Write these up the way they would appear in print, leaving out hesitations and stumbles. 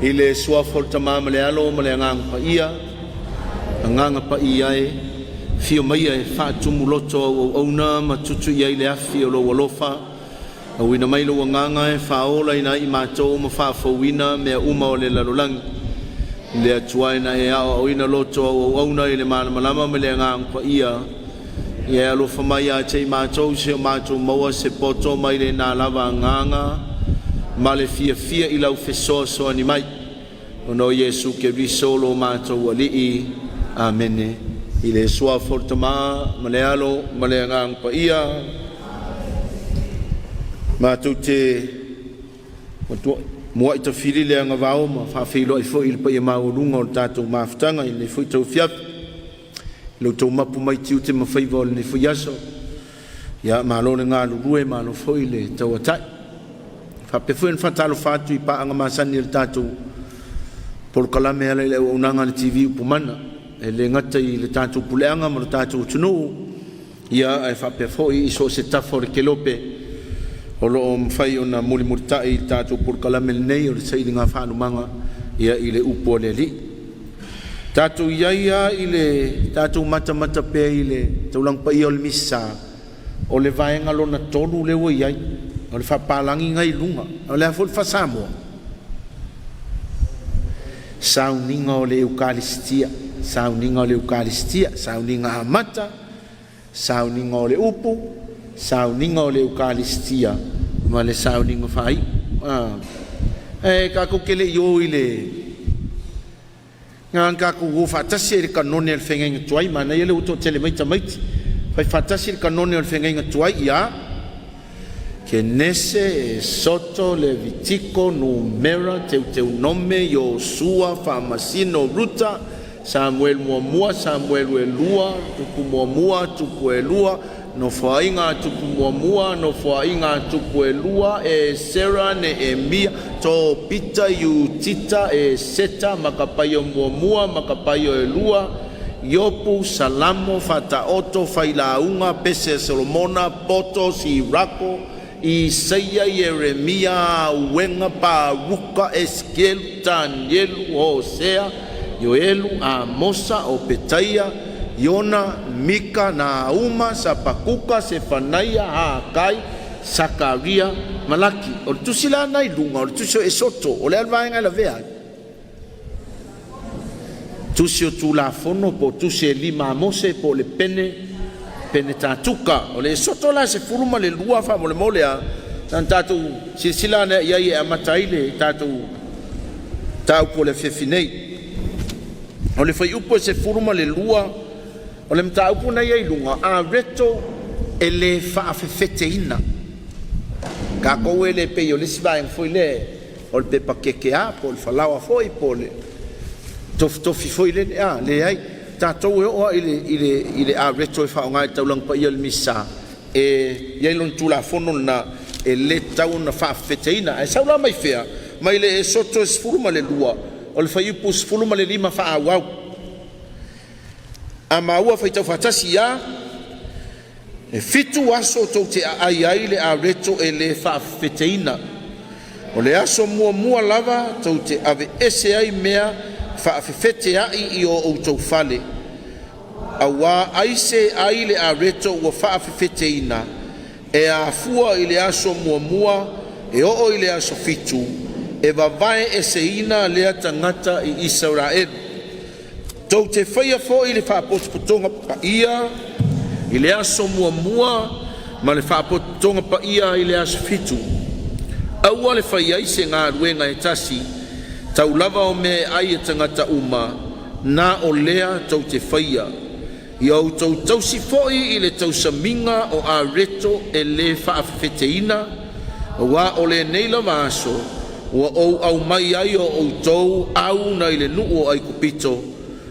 ile sua fortama male alo male ngang pa ia nganga pa ia e fio mai e fa tumuloto o ona matutu ia ile afi o lo walofa o wina mai lo nganga e fa ola ina I mato ma fa fo wina me uma o le lalolang le tuaina e o ina loto o ona ile malama male ngang pa ia ia lo fa mai a che mato se mato mo se poto mai le na lava nganga male fia ila ufeso so animai ono Yesu ke vi solo mato wali amen ile sua fortama malealo maleangang pa ia mato te mo ito fili le nga vao ma fa filo I fo il pa ia maulunga o tato maftanga ile fo to fiaf lo to mapu mai tiu te mafai vol ni fo yaso ya malo nga lue malo fo ile to atai fa pe fu en fatalo fatu I pa anga masani il tato por kalame ala le unanga le TV pumana ele ngata I le tato puleanga mo tato tunu ia ai fa pe fo I so se tafor kelope o lo mfai ona muli murtai tato por kalame nei o se ilinga fa manga ia ile upo le li tato ia ile tato mata pe ile tulang pa iol misa o le vaenga lona tolu le wo ia o le fa palangi ngai lunga o le fo fa samo sauninga o le eukaristia sauninga o le eukaristia sauninga amata sauninga o le upu sauninga o le eukaristia ma le sauninga fai ka ko kele yo ile ngan ka ko go fatasi le kanone le fenga tuai mana ele uto tele mai tamai fai fatasi le kanone le fenga tuai ia che nesse sotto Levitico numera teu nome Yosua famasino ruta Samuel muamua Samuel elua tuku muamua tuku elua no fainga tuku muamua no fainga tuku elua e Sera ne Embia to pita yutita e seta makapayo muamua makapayo elua Yopu salamo fataoto failaunga pese Solomona poto sirako Isaia Yeremia wenga Baruka Ezequiel Daniel Hosea Yoelu Amosa Obetaia Yona Mika Nauma Sapakuka Sefanaia Hakai Sakaria Malaki o tusila nai lunga o tusio esoto o le alvaenga la vea tusio tula fono po tusie lima mose po le pene tatuka o le soto la se furuma le lua fa mole a tan tatu sila na ia amatai le tatu tau po le fefinei o le fai upo se furuma le lua o le mtau po na ia lunga a reto ele fa fefeteina ka ko ele pe yo le siba en foi le o le pepa kekea po le falawa foi po le tofi foi le le ai tatou o ile a reto fa nga taulang pa il misa e ia lon tula fono na e le tau na fa feteina e saula mai fea mai le soto sfurma le lua o le fai pus fulma le lima fa au ama ua fai tau fatasi ya e fitu aso to te ai le a reto e le fa feteina o le aso mua lava to te ave ese ai mea fa fete ai o to fale awa aise ai le areto wa fa fete ina e a fua ile aso mua e o ile aso fitu e va vai ese ina le tangata I Israel to te faia fo ile fa potonga pa ia ile aso mua ma le fa potonga pa ia ile aso fitu awa le faia ise nga ruenga e tasi tau lava o me ai tangata uma na o lea tau te whaia iau tau si foi I le tau saminga o a reto e le whaafeteina wa o le neila maaso wa o au mai ai o tau au na ile nuu ai kupito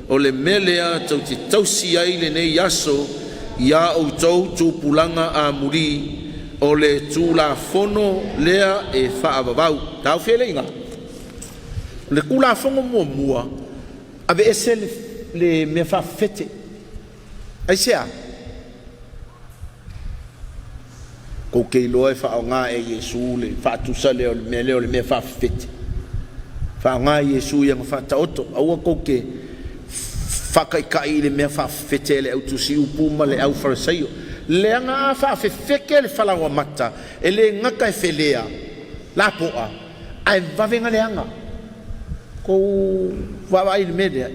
o le melea tau si ai le nei yaso ia o tau tupulanga a muri o le tula fono lea e whaavavau tau fele inga le kula fongo mua ave ese le me fa fete ai sea ko ke lo e fa nga e Yesu le fa tu sale o me fa fete Whaanga Yesu yang whataoto. Aua koke whakaikai le mea whawhete le au tusi upuma le au wharasaio. Leanga a whawhewheke le whalawa mata. E le ngaka e whelea. La poa. Ai wawenga leanga. Ko wawai le medea.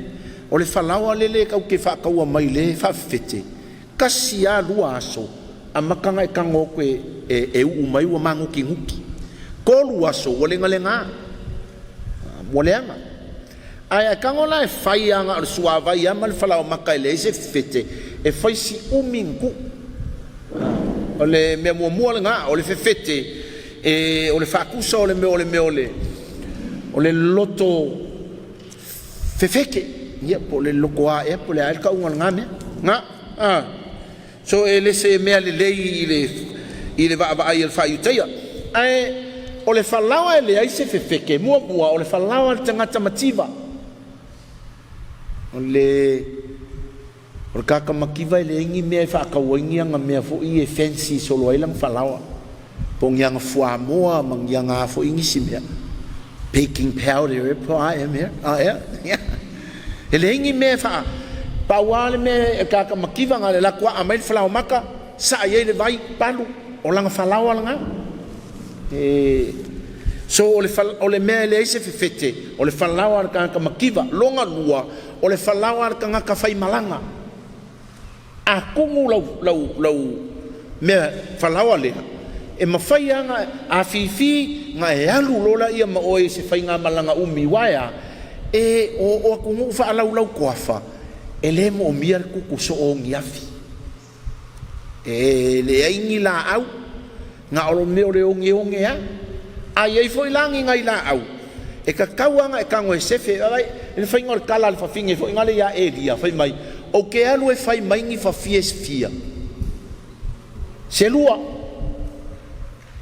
O le whalawa lele kau ke whakaua mai le whawhete. Kasi a lua aso. A makanga e kango koe e umai wa manguki nguki. Ko lua aso o le ngalenga. Moleanga. Ai kangola e fai anga o suava ia mal fala o makai le se fete e fai si umingu o le me mo nga o le fete e o le fakusa o le o le loto fefeke ia po le lokoa e po le alka unga nga so e le se me le ile va ai el fai utia ai o le falawa le ai se fefeke mua o le falawa tangata mativa o le kaka makiva le ingi mea whakawaingi anga mea fo i e fancy solo ai lang falawa pongyanga fua moa mangyanga fo ingi si mea baking powder e po ai mea e le ingi mea wha pawale mea kaka makiva nga le lakwa a mai falawa maka sa ye le vai palu o langa falawa langa so o le mea le ise fefete o le falawa kaka makiva longa lua o le falawa kanga ka fai malanga a kumu lau me falawa le e mafai anga a fifi nga e alu lola ia ma oi se fai nga malanga umi waya e o kumu fa lau koafa e le mo mia kuku so o ngiafi e le aingi la au nga o me o le onge ya ai ai foi langi ngai la au e ka kauanga e kango e sefe ai e fai ngor kala al fafinge foi ngale ya elia fai mai o ke alu e fai mai ngi fa fies fia se lua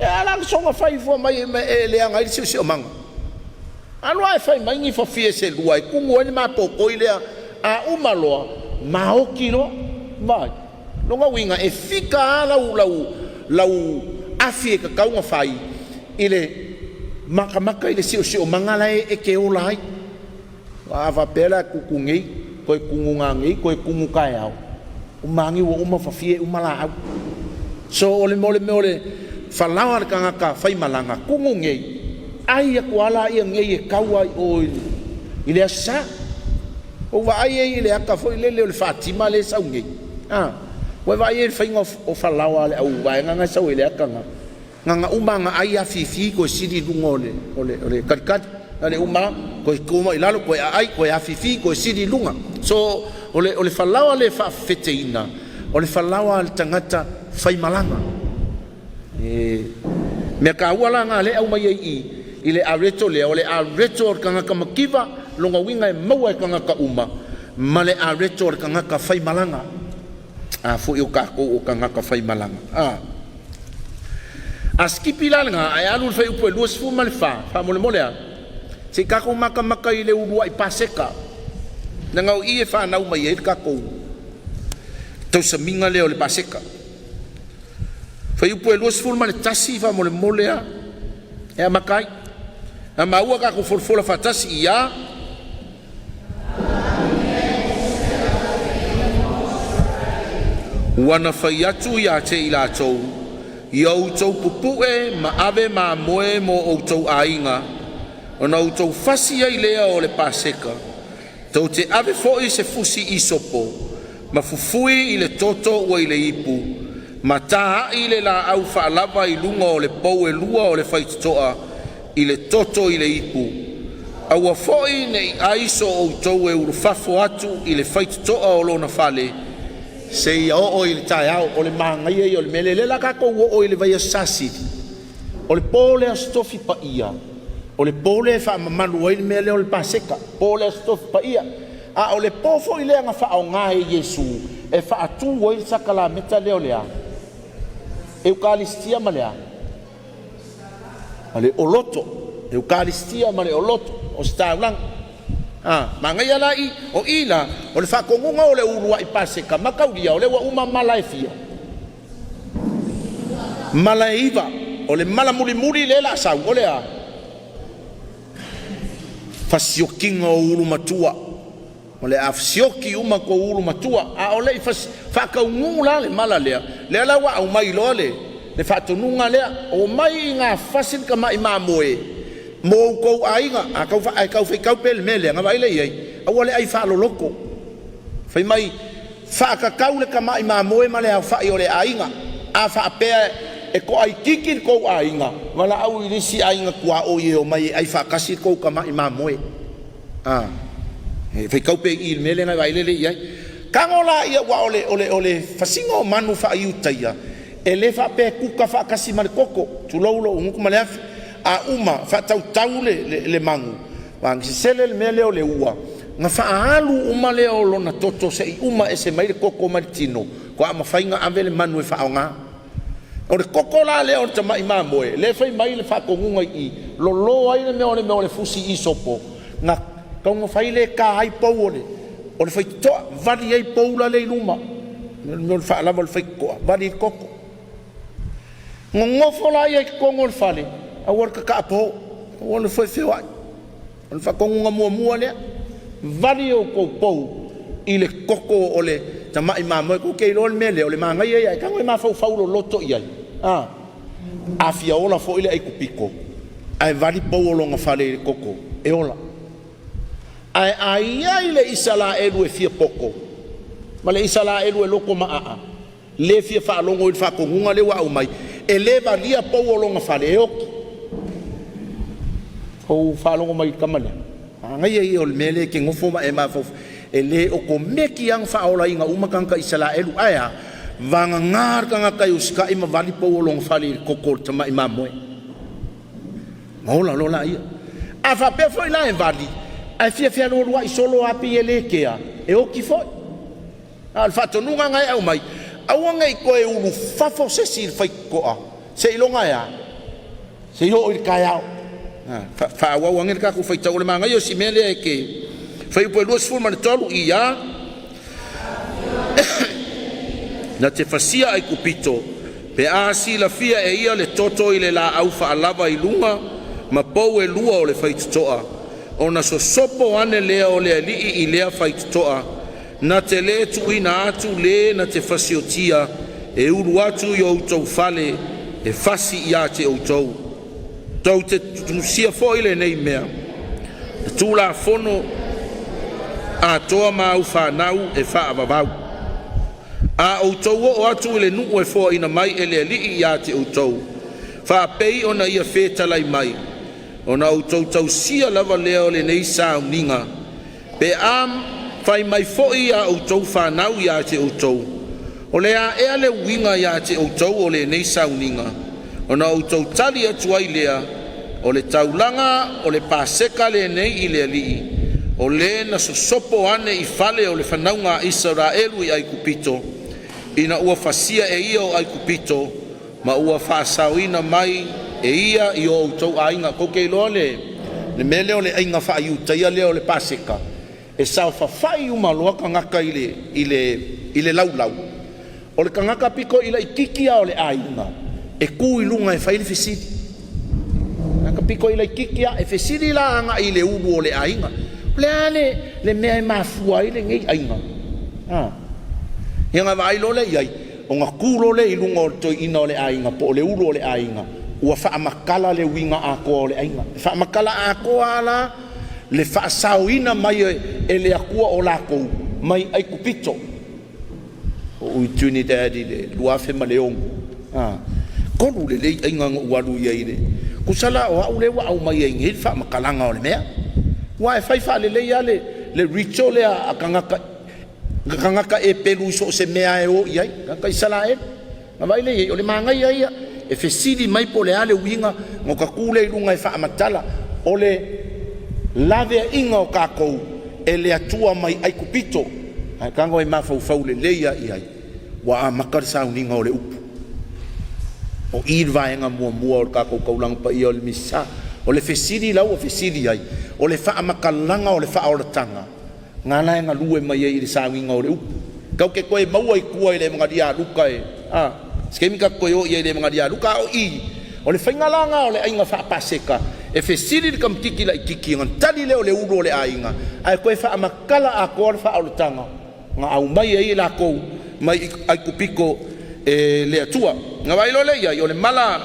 e ala so ma fai fo mai e le anga il se o manga alu e fai mai ngi fa fies se lua e kungu ni ma poko ile a umaloa ma o kilo vai longa winga e fika lau afi ka kaunga fai ile maka ile si o mangala e ke o lai va pela kukungi ko kungunga ngi ko kungu kai au o mangi wo uma fafie uma la au so ole mole falawa ka fai malanga kungungi ai ko ala ia ngi e kaua o ile sa o va ai ile aka foi le Fatima le sa ngi wa va ai fai o falawa le au va nga sa ile aka nga umanga ai a fifi ko sidi lungole ole kat ale uma ko ilalo ko ai ko a fifi ko sidi lunga so ole falawa le fa feteina ole falawa al tangata fai malanga me ka wala nga le au mai ile areto le ole areto kanga ka makiva longa winga e maua kanga ka uma male areto kanga ka fai malanga fu yo ka ko kanga ka fai malanga askipila nga ai alu fai upo luas fu mal fa mole se ka ko maka ile ulua ipaseka nga o ie fa na uma ye ka ko to se minga le ole paseka fai upo luas fu mal tasi fa mole e makai a maua ka ko forfola fatasi ia wana fai atu ya te ila tou Yo tau pupue ma ave ma moe mo o tau ainga o na o tau fasi ai lea o le paseka tau te ave foi se fusi isopo ma fufui i le toto o i le ipu ma taha i le la au whaalava i lunga o le pou e lua o le whaitotoa i le toto i le ipu aua foi nei aiso o tau e urufafo atu i le whaitotoa o lona fale se ia o ile tai au o le mangai e o le melele la ka ko o ile vai sasi o le pole stofi pa ia o le pole fa manu ile mele o le paseka pole stofi pa ia a o le pofo ile nga fa o ngai Yesu e fa atu o ile sakala meta le o le a eukaristia malea ale o loto eukaristia male o loto o sta lang mangai ala i o ila o le whakongunga o le urua i paseka makauria o le wa uma malaefia malaeiva o le mala muri le la sau o le a fasiokinga o ulu matua o le afsioki uma ko ulu matua a o le whakaungu la le mala lea lea la wa au mai loa le whatonunga lea o mai ngā fasil ka mai mamoe mo kou ainga a kau whai pele me lea ngā waile iei a wale ai whaloloko whai mai whakakau le ka mai mamoe ma lea whai o le ainga a whapea e ko ai kikin kou ainga wala au irisi ainga kua o ye o mai ai whakasi kou ka mai mamoe whai kau pe i me le ngā waile le iei kangola ia wa ole fasinga o manu whai utaia e le whape kuka whakasi ma le koko tu laulo ungu ma le afi a uma whatautau le mangu wangi se sele le mea leo le ua nga whaalu uma leo lona toto se i uma e se mai le koko ma le tino ko a mawhainga ave le manu e whaonga o le koko la leo le tamai mamoe le whai mai le whakongunga i lolo ai le mea le fusi i sopo nga kaunga whai le ka hai pou o le whai toa vali ai pou la le iluma mea le whaalama le whai koa vali le koko ngofo la ia kongo le fale a wor ka kapo o le foi feo ai o le fakonga mua le vali o ko pou i le koko o le tamai mamoe ko ke lo le mele o le manga ia ka ngoi ma fau lo loto ia a fia ola fo ile ai kupiko ai vali pou o longa fale le koko e ola ai le isala elu e fia poko ma le isala elu e loko maa le fia fa longo i fakonga le wa mai e leva lia pou o longa fale e oki o falongo mai kamale ngai ai o mele ke ngofo ma e ma fo e le o ko meki ang faola inga umakanka isala elu aya vanga ngar kanga kai uska ima vali pou o longa fale kokol tama ima moe ngola lola ia a fa pe foi la e vali ai fia lo i solo api ele kea e oki foi al fato nunga ngai au mai awanga i koe ulu fafo se si fai koa se ilonga ya se yo il kaya fa awanga ka ku fai tau le manga yo si mele e ke fai po lo sfuma le tolu ia na te fasia ai kupito pe a si la fia e ia le toto ile la au fa alava i lunga ma pou e lua o le fai toa ona so sopo ane lea o le ali i lea fai toa na te le tuina atu le na te fasiotia e uru atu i outou fale e fasi ia te outou tau te tusia fo ile nei mea tu la fono a toa ma au whanau e wha avavau a outou o atu ile nuu e fo ina mai ele ali ia te outou wha pei ona ia whetalai mai ona outou tau sia lava leo le nei sa uninga pe am fai mai foi a outou whanau ia te outou o le a ea le winga ia te outou o le nei sauninga o na outou tali atu ai lea o le taulanga o le paseka le nei i le alii o le na sosopo ane i fale o le whanaunga Israelu i ai kupito ina ua fasia e ia o ai kupito ma ua whaasauina mai e ia i o outou ainga koke iloa le mele o le ainga whaaiuta ia leo le paseka e sao fai uma loa kangaka i le laulau o le kangaka piko i la ikikia o le ainga e ku i lunga e fai le fesidi kangaka piko i la ikikia e fesidi la anga i le ulu o le ainga le ane le mea e mafua i le ngei ainga ia ngā vai lo le iai o ngā kūro le i lunga o toi ina o le ainga po o le ulu o le ainga ua whaamakala le winga ako o le ainga whaamakala ako ala le whaasauina mai e le akua o lako mai ai kupito o ui Trinidadi le luafe ma leongu kolu le lei ainga uaru iai le kusala o au le wa au mai ai ngei whaamakalanga o le mea wa e whaifa le lei ale le richo le a kangaka e pelu iso se mea e o iai kangaka isala e nga vai le o le maanga iai e fesidi mai po le ale winga ngoka kule ilunga e whaamatala o le lave inga o kākou e le atua mai ai kupito ai kango e mawhau le leia i ai wa a makar sauninga o le upu o irvaenga mua o kākou kaulang pa i o le misa o le fesiri lau o fesiri ai o le wha makalanga o le wha oratanga ngana e ngalue mai i le sauninga o le upu kau ke koe maua i kua i le mga dia luka e skemika koe o i le mga dia luka o i o le whaingalanga o le ainga wha paseka e fesili le kamtiki la ikiki ngan tali le ole ulu ole ainga ai koe fa makala a ko fa o tanga nga au mai ai la ko mai ai kupiko le atua nga vai lo le ia yo le mala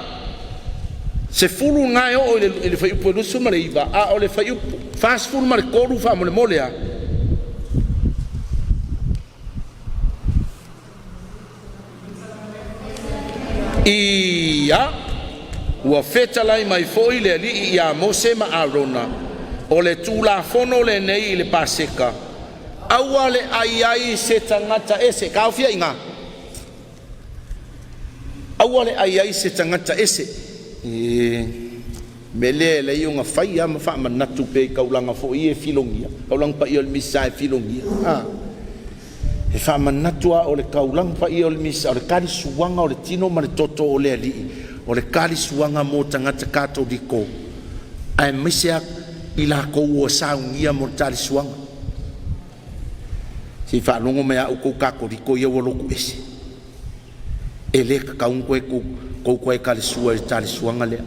se fulu nga yo le fa ipo lu suma le iva a ole fa ipo fast food mar ko lu fa mo le molea ia ua fetalai mai foi le alii ia Mose ma Arona o le tulafono lenei i le paseka aua le aiai se tagata ese kaofiaiga aua le aiai se tagata ese me lea lei o gafai ama faamanatu pe i kaulaga foʻi e filogia kaulaga paia o le misa e filogia e faamanatu a o le kaulaga paia o le misa o le kalisuaga o le tino ma le toto o le alii o le kalisuaga mo tagata katoliko ae maise i lakou ua saugia mo le talisuaga sei faalogo mai a'u kou kakoliko ia ua loku ese e lē kakauga koe kou koe kalisua i le talisuaga lea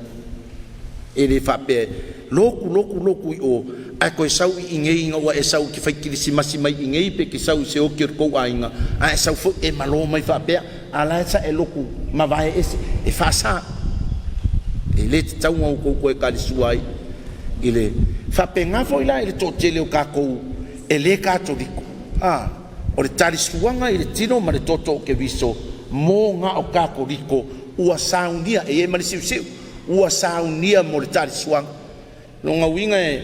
e lē faapea loku i o ae koe sau i igei ga ua e sau ke faikilisimasi mai igei pe ke sau se oki o le kou aiga ae sau foʻi e malo mai faapea alae sa e loku mavae ese e faasā e lē tatauga o kou koe kalisua ai i le faapega foʻi la i le toʻatele o kakou e lē katoliko o le talisuaga i le tino ma le toto o keviso mo ga o kakoliko ua saunia e ma le siusiu ua saunia mo le talisuaga lo gauiga e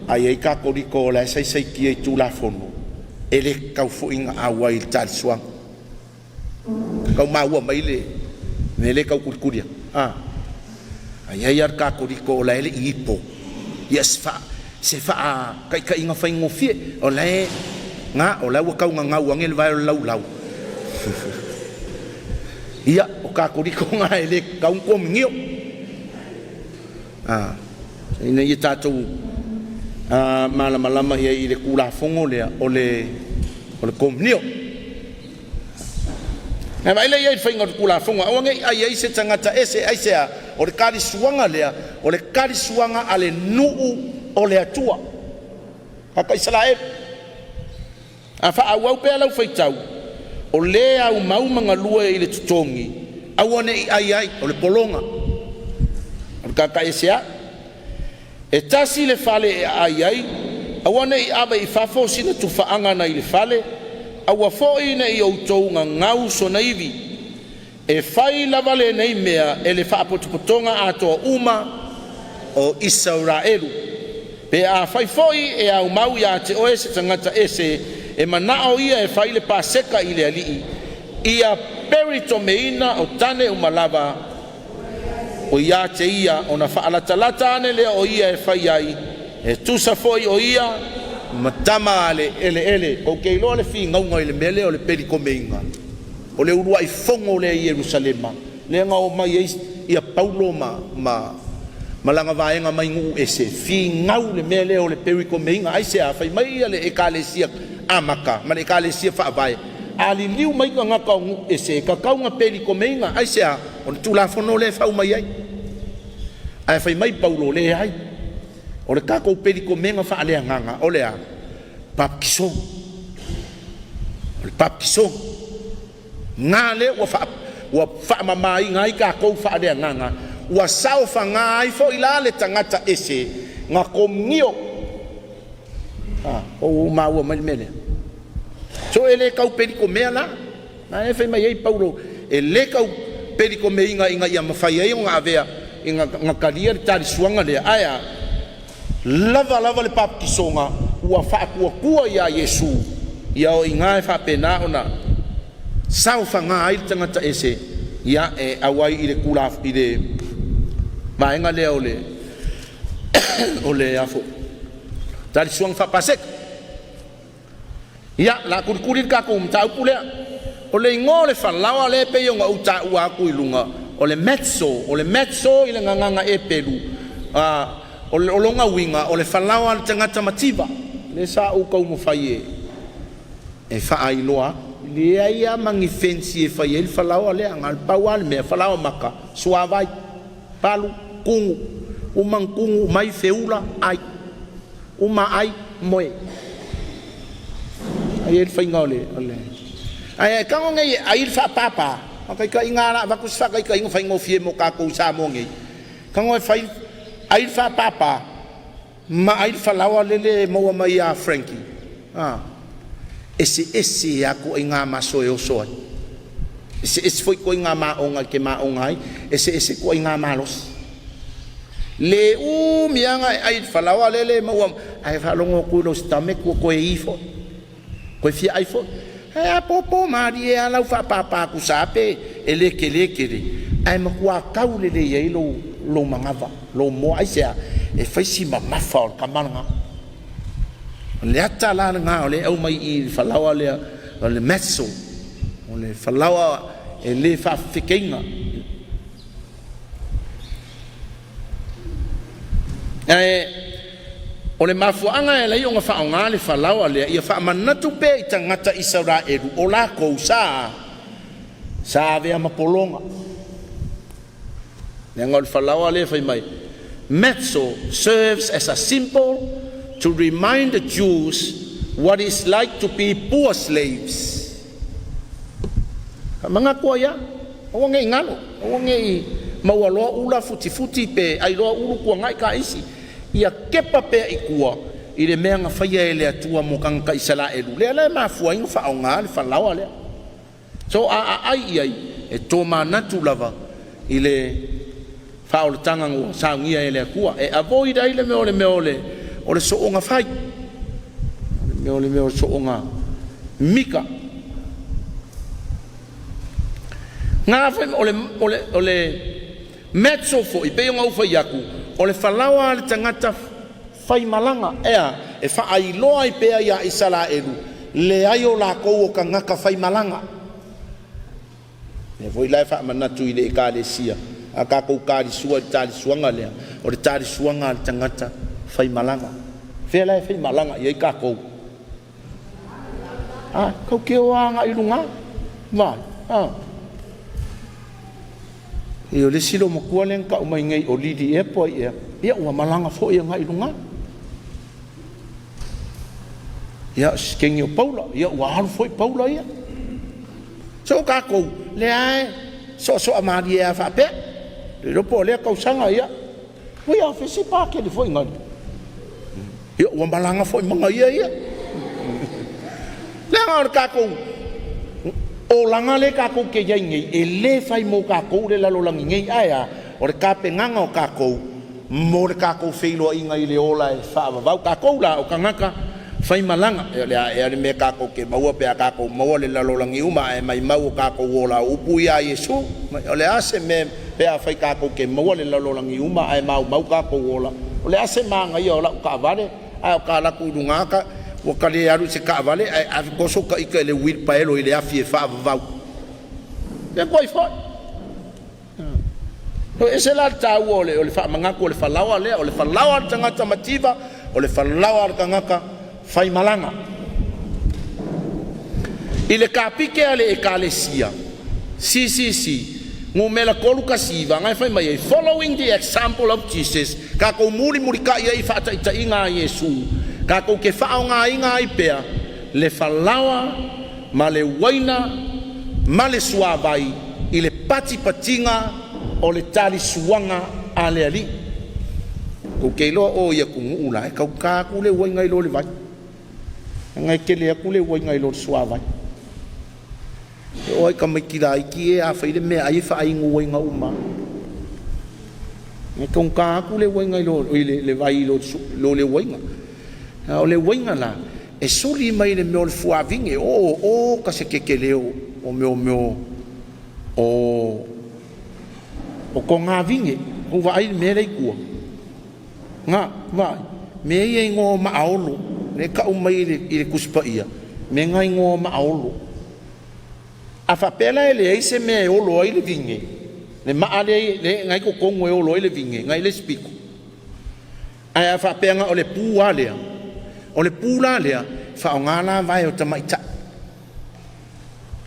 ai ai kakoliko o le saisaikia i tulafono e lē kau foʻi gaau ai i le talisuaga kakau maua mai le me lē kau kulikulia ai ai ar kakoliko o lae le ipo ia se faa kaʻikaʻiga faigofie o lae nga o la ua kaugagau age le vae o le laulau ia o kakoliko ga e lē kaukomigio ina ia tatou malamalama ia i le kulafogo lea o le komunio na vai le ia faiga o le kulafogo auage ai ai se tagata ese ai sea o le kalisuaga lea o le kalisuaga a le nuu o le atua kakaisalaele a faaauau pea lau faitau o lē au mau magalua i le totogi aua neʻi ai o le pologa o le kakaesea e tasi le fale e ai aua neʻi ava i fafosina tufaaga nai le fale aua foʻi neʻi outou gagau sonaivi e fai lava lenei mea e le faapotopotoga atoa uma o Isaraelu pe a fai foʻi e au mau iā te oe se tagata ese e manaʻo ia e fai le paseka i le alii ia peritomeina o tane uma lava o iā te ia ona faalatalata ane lea o ia e fai ai e tusa foʻi o ia ma tama a le eleele ou keiloa le figauga i le mea lea o le pelikomeiga o le uluaʻi fogo o lea i Ierusalema lea gao mai ai ia Paulo ma laga vaega mai guu ese figau le mea lea o le pelikomeiga ai se a fai mai ia le ekalesia amaka ma le ekalesia faavae aliliu mai kagaka o guu ese kakauga pelikomeiga ai se a o le tulafono le fau mai ai ae fai mai Paulo le ai o le kakou pelikomeiga faaleagaga o le a papikisoga o le papikisoga nga le ua faamamaiga ai kakou faaleagaga ua saofaga ai foʻi la le tagata ese ga komio ou maua mai le mea lea so e lē kau pelikomea la na e fai mai ai Paulo e lē kau pelikomeiga iga ia mafai ai o gaavea i gakalia le talisuaga lea aea lava le papikisoga ua faakuakua iā Iesu ia o igā e faapena ona saofaga ai le tagata ese ia e auai i le i le vaega lea o le afo talisuaga faapaseka ia la kulikuli le kakou mataupu lea o le igo le falaoa le pei o gaʻu taʻua aku i luga o le metso i le gagaga e pelu o lo gauiga o le falaoa le tagata mativa le sa ou kaumafai e faailoa lea ia magifensi e fai ai le falaoa lea ga le pau a le mea falaoa maka suavai palu kugu mangkungu mai feula ai ai moe ai el fainga ole ai kango ngai ai fa papa kai ka ingala va ku sa kai ka ingo faingo fie mo ka ko sa mo ngai kango fai ai fa papa ma ai fa lawa lele mo mai a Frankie esse ya ko inga ma so yo so esse foi ko inga ma onga ke ma ongai esse ko inga ma los le mianga ai fa lawa lele mo ai fa longo ku no stomach ko ifo ko fi ifo popo mari e ala fa papa ku sape ele ai ma kwa kaule le ye lo mangava lo mo ai se e fai si ma fa ka manga le ata la nga le au mai I fa lawa le meso le fa lawa e le fa fikinga o le mafuanga e lai o nga whaonga le whalawa lea ia wha manatu pe I tangata Israelu o la kou sa vea mapolonga le ngau le whalawa lea whai mai Mezzo serves as a symbol to remind the Jews what it's like to be poor slaves mga kua ia o ngai ngalo o ngai mawaloa ula futi pe ai loa ulu kua ngai ka isi ia kepa pe I kua I le mea nga whaia e lea tua mo kanga Israelu lea lea maa fuainga whaonga le whalawa lea so ai iai e tō manatu lava I le whaoletanga ngua saungia e lea kua e avoid ai le meole o le soonga whai meole soonga mika ngā whai o le mezzo fo I peo ngau whai aku o le whalawa le tangata whai malanga e whaailoa I pea ia Israelu le ai o la kou o ka ngaka whai malanga e voi lai wha manatu I le ka le sia a ka kou ka li sua le tali suanga lea o le tali suanga le tangata whai malanga whea lai whai malanga I ka kou kau keo anga I runga vai e o le silo makua le ka umai ngai o lidi e po ia ua malanga fo ia ngai runga ia skengi o Paula ia ua haru fo I Paula ia so ka kou le ai so amari e a whape le ropo le kau sanga ia ui a whesi pāke le fo I ngai ia ua malanga fo I manga ia le ngā ka kou o langa le kako ke yai ngai e le fai mo kako le lalo langi ngai aia o le kape nganga o kako mo le kako feilo I ngai le ola e whaava vau kako la o kangaka fai malanga e le me kako ke maua pe a kako maua le lalo langi uma e mai mau o kako ola upu ia Yesu o le ase me pe a fai kako ke maua le lalo langi uma e mau kako ola o le ase maa ngai o la o ka vale a o ka laku dungaka o ka le aru se ka vale a koso ka ika le wil paelo I le afi e fa vau e koi fo e se la ta o le fa manga ko le fa lawa le o le fa lawa tanga tamativa o le fa lawa kangaka fai malanga I le kapike ale e kalesia si ngomela kolu kasiva ngai fai mai following the example of Jesus ka ko muri ka ia I fa ta inga Yesu ka ko ke whaonga inga I pea le whalawa ma le waina ma le suawai I le patinga o le tali suanga a le ali ko ke loa o ia kungu ula e kau ka kule wainga I lo le vai ngai ke le kule wainga I lo suawai o ai ka mai kila I ki e a whaile mea ai whaingu wainga uma ngai kau ka kule wainga I lo le vai lo le wainga o le wainga la e soli mai le meo le fuavinge o ka se kekeleo o meo o ko ngā vinge o vai me rei kua ngā vai me ia ngō maaolo le ka umai I le kuspa ia me ngai ngō maaolo a whapela e le eise me e olo ai le vinge le maale le ngai ko kongo e olo ai le vinge ngai le spiko ai a whapenga o le pū alea o le pula lea whaongala vai o tamaita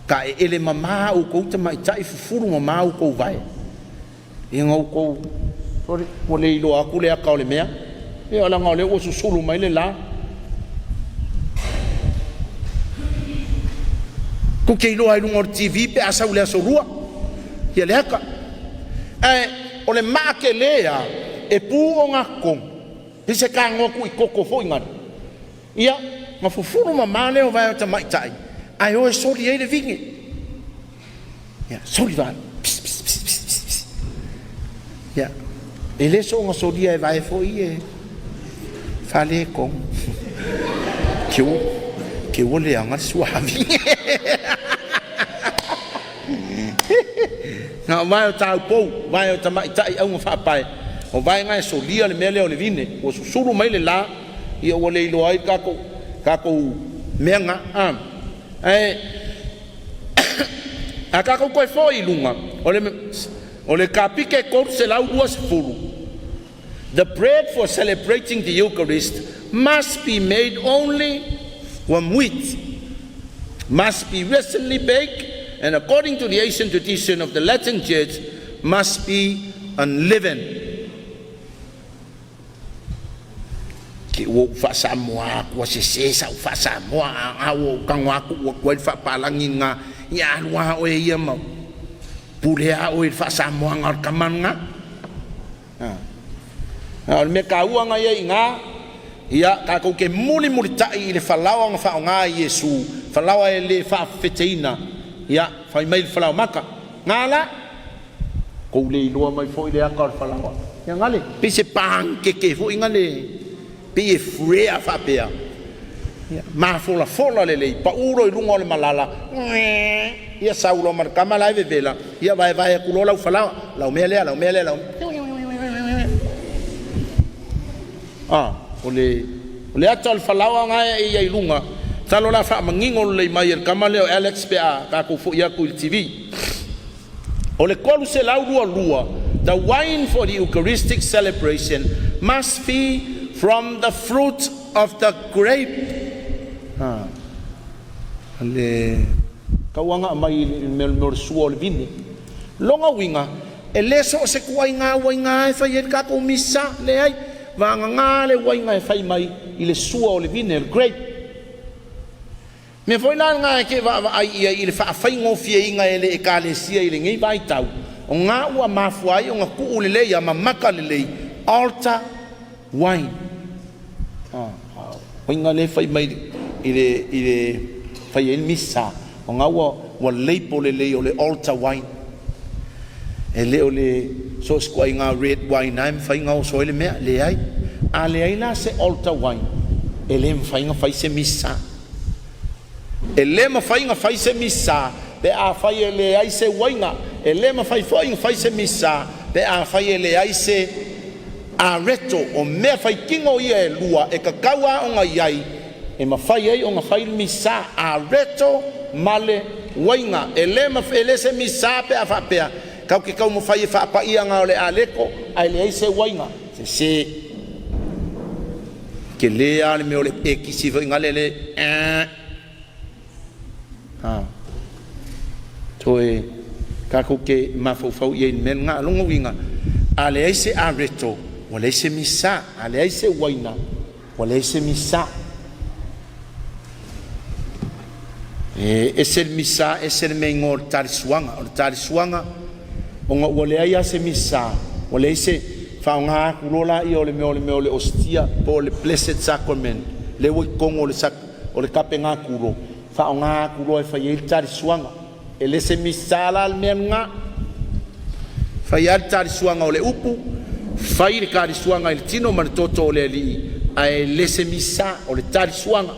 ka ele mama o kou tamaita I fufuru mama o kou vai I ngau kou sorry o le ilo aku le aka o le mea e ala ngau le o susulu mai le la ko ke ilo ai lungo TV pe asa ule aso rua ia le aka o le make lea e pu o ngakong i se ka ngoku i koko fo ingat ia ma fufuru ma male o vai o tamaitai ai o e sori e le vingi ia sori vai ia ele so nga sori e vai fo i e fale kong ke o le anga suavi na vai o tau pou vai o tamaitai au nga whapai o vai ngai soria le mele o le vine o susuru mai le la ia o le ilo ai kako menga a kako koe foi lunga o le kapike ko se lau dua sepulu. The bread for celebrating the Eucharist must be made only from wheat, must be recently baked, and according to the ancient tradition of the Latin Church must be unleavened. O fa Samoa ko se sa fa Samoa au kangwa ko fa palangi nga ya lua o ia ma pulea o fa Samoa ngar kamanga me ka uanga ia nga ia ka ko ke muli tai le falawa nga fa nga Yesu falawa le fa feteina ia fa mai falawa maka ngala ko le lua mai foi le akar falawa ya ngale pise pang ke fo ngale pe frea fa pea ma fola le pa uro i lungo le malala ia saulo mar kamala e vela ia vai ku lo fala la mele ole atal fala nga ia i lunga talo la fa mangingo le mai kamale Alex pa ka ku fu ia ku TV ole kolu se la lua the wine for the Eucharistic celebration must be from the fruit of the grape. Ale kawanga mai mel suol vini. Longa winga eleso se kuainga wainga fa yer ka ko misa le ai vanga ngale wainga fa mai ile suol vini el grape. Me foi la nga ke va ai ile fa ngo fie inga ele ekalesia ile ngai vai tau. O nga wa mafuai o nga ku le ya mamaka le altar wine. Oinga le fai mai ile fai el misa o nga wa leipo le o le altar wine ele o le so squai nga red wine I'm fai nga o so ele me le ai a le ai la se altar wine ele fai nga fai se misa ele ma fai nga fai se misa pe a fai ele ai se wainga ele ma fai se misa pe a fai ele ai se a reto o mea fai kingo ia e lua e kakaua o nga iai e mawhai ei o nga whai misa a reto male wainga e le se misa pe a whapea kau ki kau mawhai e whapa ia nga o le a leko a le ei se wainga se ke le a le meo le e kisi vai nga le toe kako ke mawhau ia in men nga longa winga a le ei se a reto wale se misa ale se waina wale se misa ese misa ese mengor tarisuanga onga wale ai se misa wale se faunga kulola i ole me ostia po le blessed sacrament le wo kongo le sak o le kapenga kulo faunga kulo e fa ye tarisuanga ele se misa la menga fa ya tarisuanga ole upu fai le kari suanga il tino man toto le li ai lese misa o le tari suanga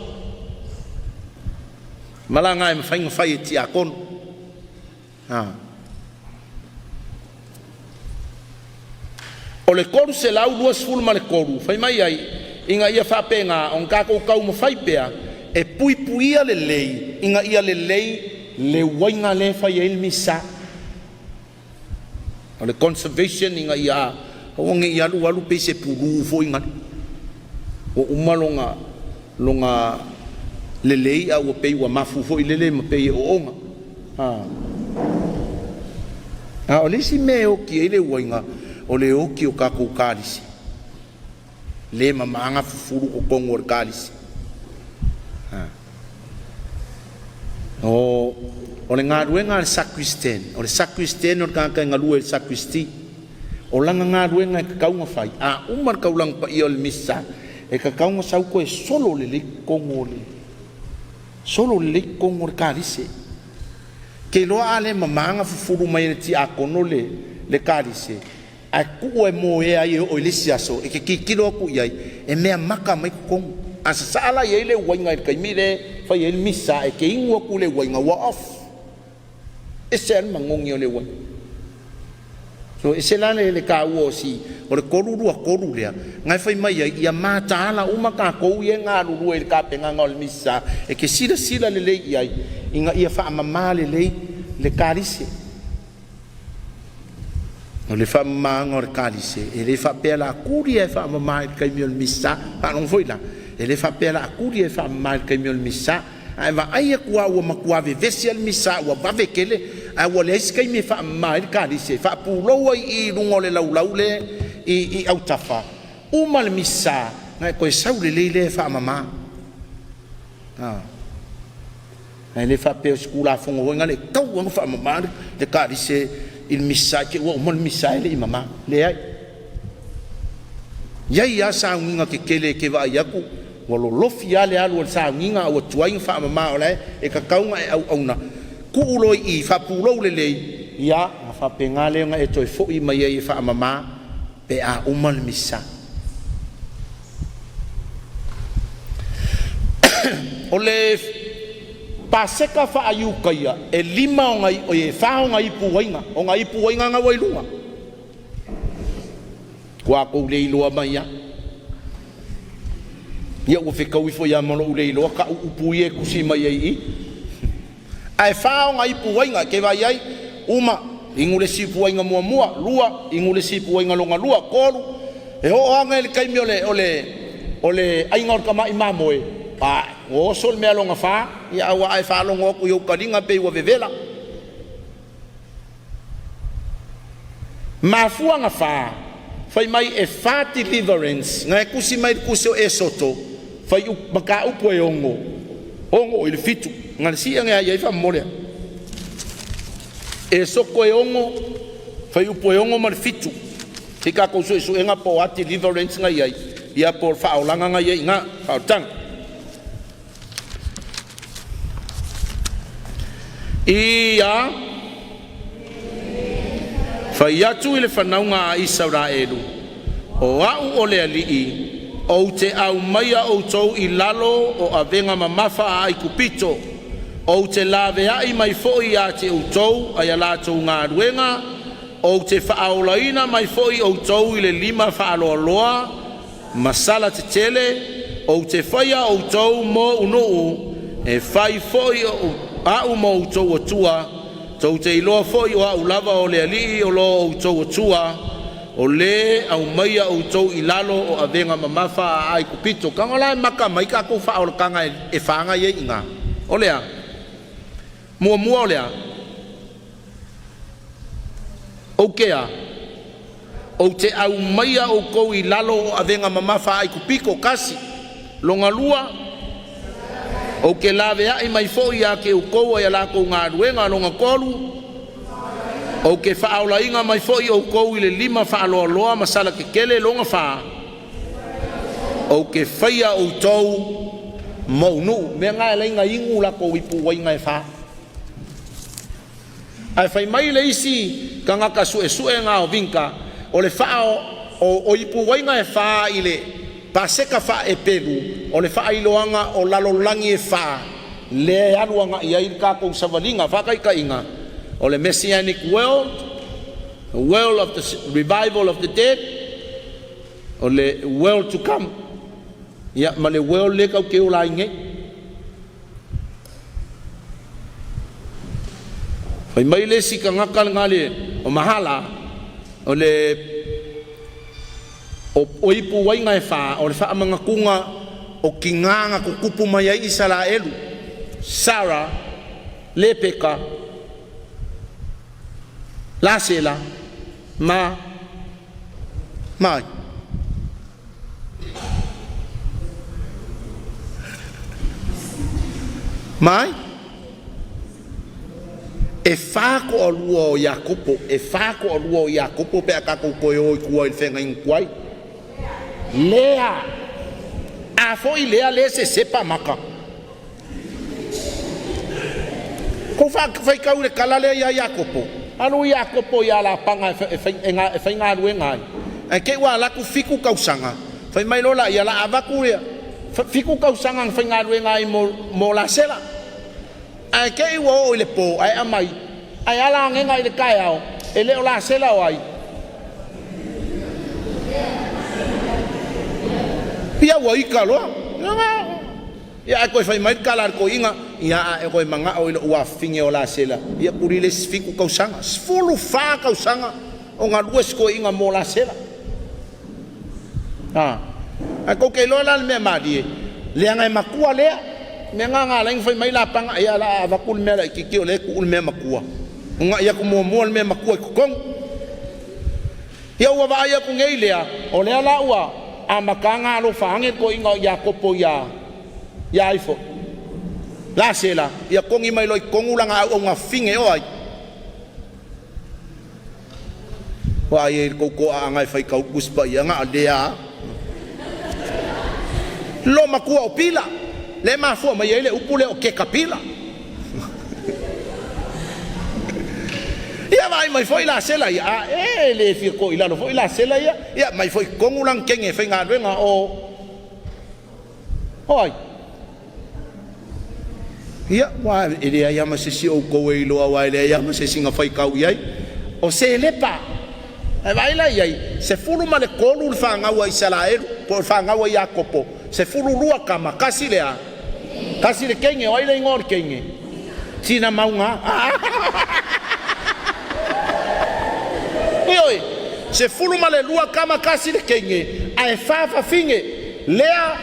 malanga e fai ti akon o le koru se lau duas fulma le koru fai mai ai inga ia fa penga on ka ko kau mo fai pea e puipuia le lei inga ia le lei le wainga le fai el misa o le conservation inga ia o nge ia lu pe se pulu fo inga o umalonga longa lelei a o pe wa mafu fo ilele ma pe o onga o le si me o ki ele wainga o le oki o kako kalisi le mamanga fufuru o kongo o kalisi o le ngaruenga le sacristain o le sacristain o kaka ngalue le sacristy o langa ngaruenga e kaunga fai a umar kaulang pa i o le misa e kaunga sau ko e solo le kongo le kongo o kalisi ke loa ale mamanga fufuru mai ti akono le kalise a ku e mo e ai o le siaso e ke kilo ku ai e me maka mai ku a sala ye le wainga kai mi le fa ye misa e ke ingo ku le wainga wa off e sen mangongi o le wa so e se la le ka wo si o le koruru a koru le ngai fa mai ia mata ala uma ka ko ye nga lu e ka penga ngol misa e ke sila le ai inga ia fa mama le kalise o le fa mama ngor kalise e le fa pela kuri e fa mama kai mi misa pa non foi la e le fa pela kuri e fa mama kai mi misa ai va ai ku wa makua ve vesial misa wa ba vekele ai wa le kai mi fa mama kalise fa pulo i lungo le lau le i au tafa uma le misa ngai ko sau le fa mama le fa pe skula fongo ngale tau wa fa mama de kalise il misa ke wa mon misa le mama le ai ya sa nginga ke kele ke va ya ku wa lo lofia le alu sa nginga o tuai fa mama ole e ka kaunga e au na ku ulo i fa pulo le ya fa pe ngale nga e toi fo i mai e fa mama pe a umal misa ole paseka fa ayukaya e lima o ngai o e fa o ngai puwainga nga wailunga kwa ko le ilo mai ya o fe kau fo ya mo le ilo ka upuye kusi mai ai fa o ngai puwainga ke vai ai uma ingule si puwainga mua lua ingule si puwainga longa lua kolu e o anga le kai mi ole ai ngor kama imamoe pa o sol me alonga fa ya wa ai fa longa ku yo kalinga pe wa vevela ma fuanga fa fai mai e fa deliverance ngai kusi mai kuso e soto fai u baka u po ongo il fitu ngai si nga ya fa mole e soko e ongo fai u po ongo mal fitu tika ko so enga po at deliverance ngai ai ia por fa olanga ngai nga fa tang ia fai atu ile whanaunga a Israelu o au o le alii o te au maia o tau i lalo o avenga mamafa a ai kupito o te lawe ai mai foi a te o tau ai ala tau ngā ruenga o te whaaolaina mai foi o tau i le lima whaaloaloa masala te tele o te whaia o tau mo unuu e whai foi o au mo tau atua tau te iloa foi o au lava o le alii o lo o tau atua o le au maia o tau i lalo o avenga mamafa a ai kupito kangola maka mai ka ko fa o kanga e fanga ye inga o lea mua o lea o kea o te au maia o kou i lalo o avenga mamafa ai kupiko kasi longa lua o ke lawe ai mai foi a ke o kou ai ala kou ngā ruenga longa kolu o ke whaaula inga mai foi o kou i le lima whaaloa loa masala ke kele longa wha o ke whaia o tau maunu mea ngai la inga ingu la kou ipu wa inga e wha ai whai mai le isi ka ngaka sue ngā o vinka o le wha o ipu wa inga e wha i le paseka fa e pelu o le fa iloanga o lalolangi e fa le aluanga ia i ka ko savalinga fa kai kainga o le messianic world the world of the revival of the dead o le world to come ia ma le world le ka ke o la inge fai mai le sika ngakal ngale o mahala o le o ipu wainga e wha o le wha amanga kunga o ki nganga kukupu mai ai Israelu Sara Lepeka Lasela ma mai mai e fa ko alua o Iakopo e fa ko alua o Iakopo pe ka ko ko o ku il fenga in kwai lea a foi lea le se pa maka ko fa fai ka ule kala le ya Iakopo anu Iakopo ya la panga e nga ruenga e ke wa la ku fiku kausanga fai mai lola ya la avaku ya fiku kausanga fai nga ruenga mo la sela ai ke wo ile po ai amai ai ala ngenga ile kai ao ele ola sela ai pia wo ikalo ya ko fai mai kala ko inga ya e ko manga o ile wa finge ola sela ya purile fiku kausanga sfulu fa kausanga o nga lues ko inga mo la sela ai ko ke lola me madi le ngai makua le me nga lang fai mai la panga ya la avakul me la ki ole ku me makua nga ya ku mo me makua ku kong ya wa ba ya ku ngei le o le la wa amakanga lo fange ko inga Iakopo ya ifo la sela ya kongi mai lo kongulang au nga finge o ai wa ye ko angai fai kau kuspa ya nga dea lo makua o pila le mafu ma yele upule o ke kapila ya mai foi la sela ya le fi ko ila lo foi la sela ya mai foi kongulang kenge fe nga renga o oi ya wa ele ya ma se si o ko e lo wa ele ya ma se singa fai kau yai o se lepa e vai la yai se fulu ma le kolu fa nga wa Israel por fa nga wa Iakopo se fulu lua kama kasi lea kasi le kenge o ile ngor kenge sina maunga oi se fulu male lua kama kasi le kenge ai fa finge lea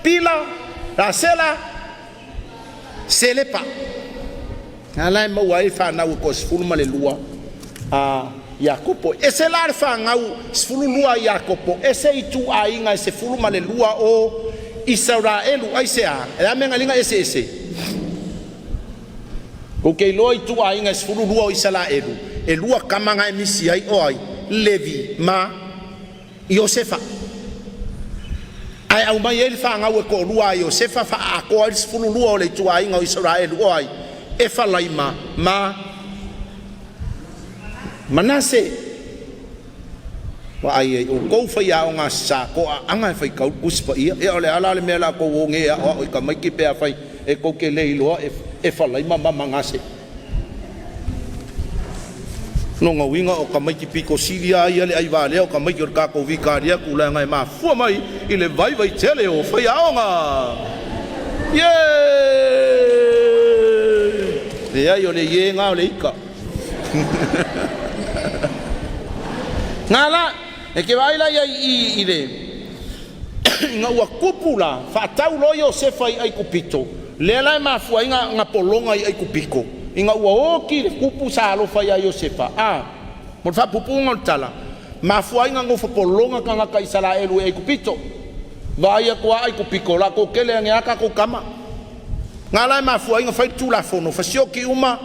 pila la sela selepa ala mo wai fa na ko se fulu male lua Iakopo ese la fa nga se fulu lua Iakopo ese itu ainga se fulu male lua o Israelu ai sea e menga linga ese o ke loi tu ai ngai fulu lua o Israelu e lua kamanga emisi ai oi Levi ma Iosefa ai au mai ele fa nga ko lua Iosefa fa a ko ai fulu lua o le tu ai ngai Israelu oi e fa laima ma Manase wa ai o ko fa ya nga sa ko anga fa ka kuspa ia e ole ala le mela ko nge o ka mai ki pe fa e ko ke le lo e fa lai mama mangase no nga winga o ka mai ki piko silia ia le ai va le o ka mai ki ka ko vikaria ku la ngai ma fu mai ile vai tele o fa ya nga ye ya yo le ye nga le ika ngala e ke baila ia ile nga wa kupula fa tau lo Iosefa ai kupito le la ma fu nga polonga ai kupiko inga wa oki le kupu sa lo fa ia Iosefa mo fa pupunga tala ma fu nga ngo fa polonga ka ka Israelu ai kupito va ia ko ai kupiko la ko kele nga ka ko kama ngala ma fu nga fa tu la fono fa sioki uma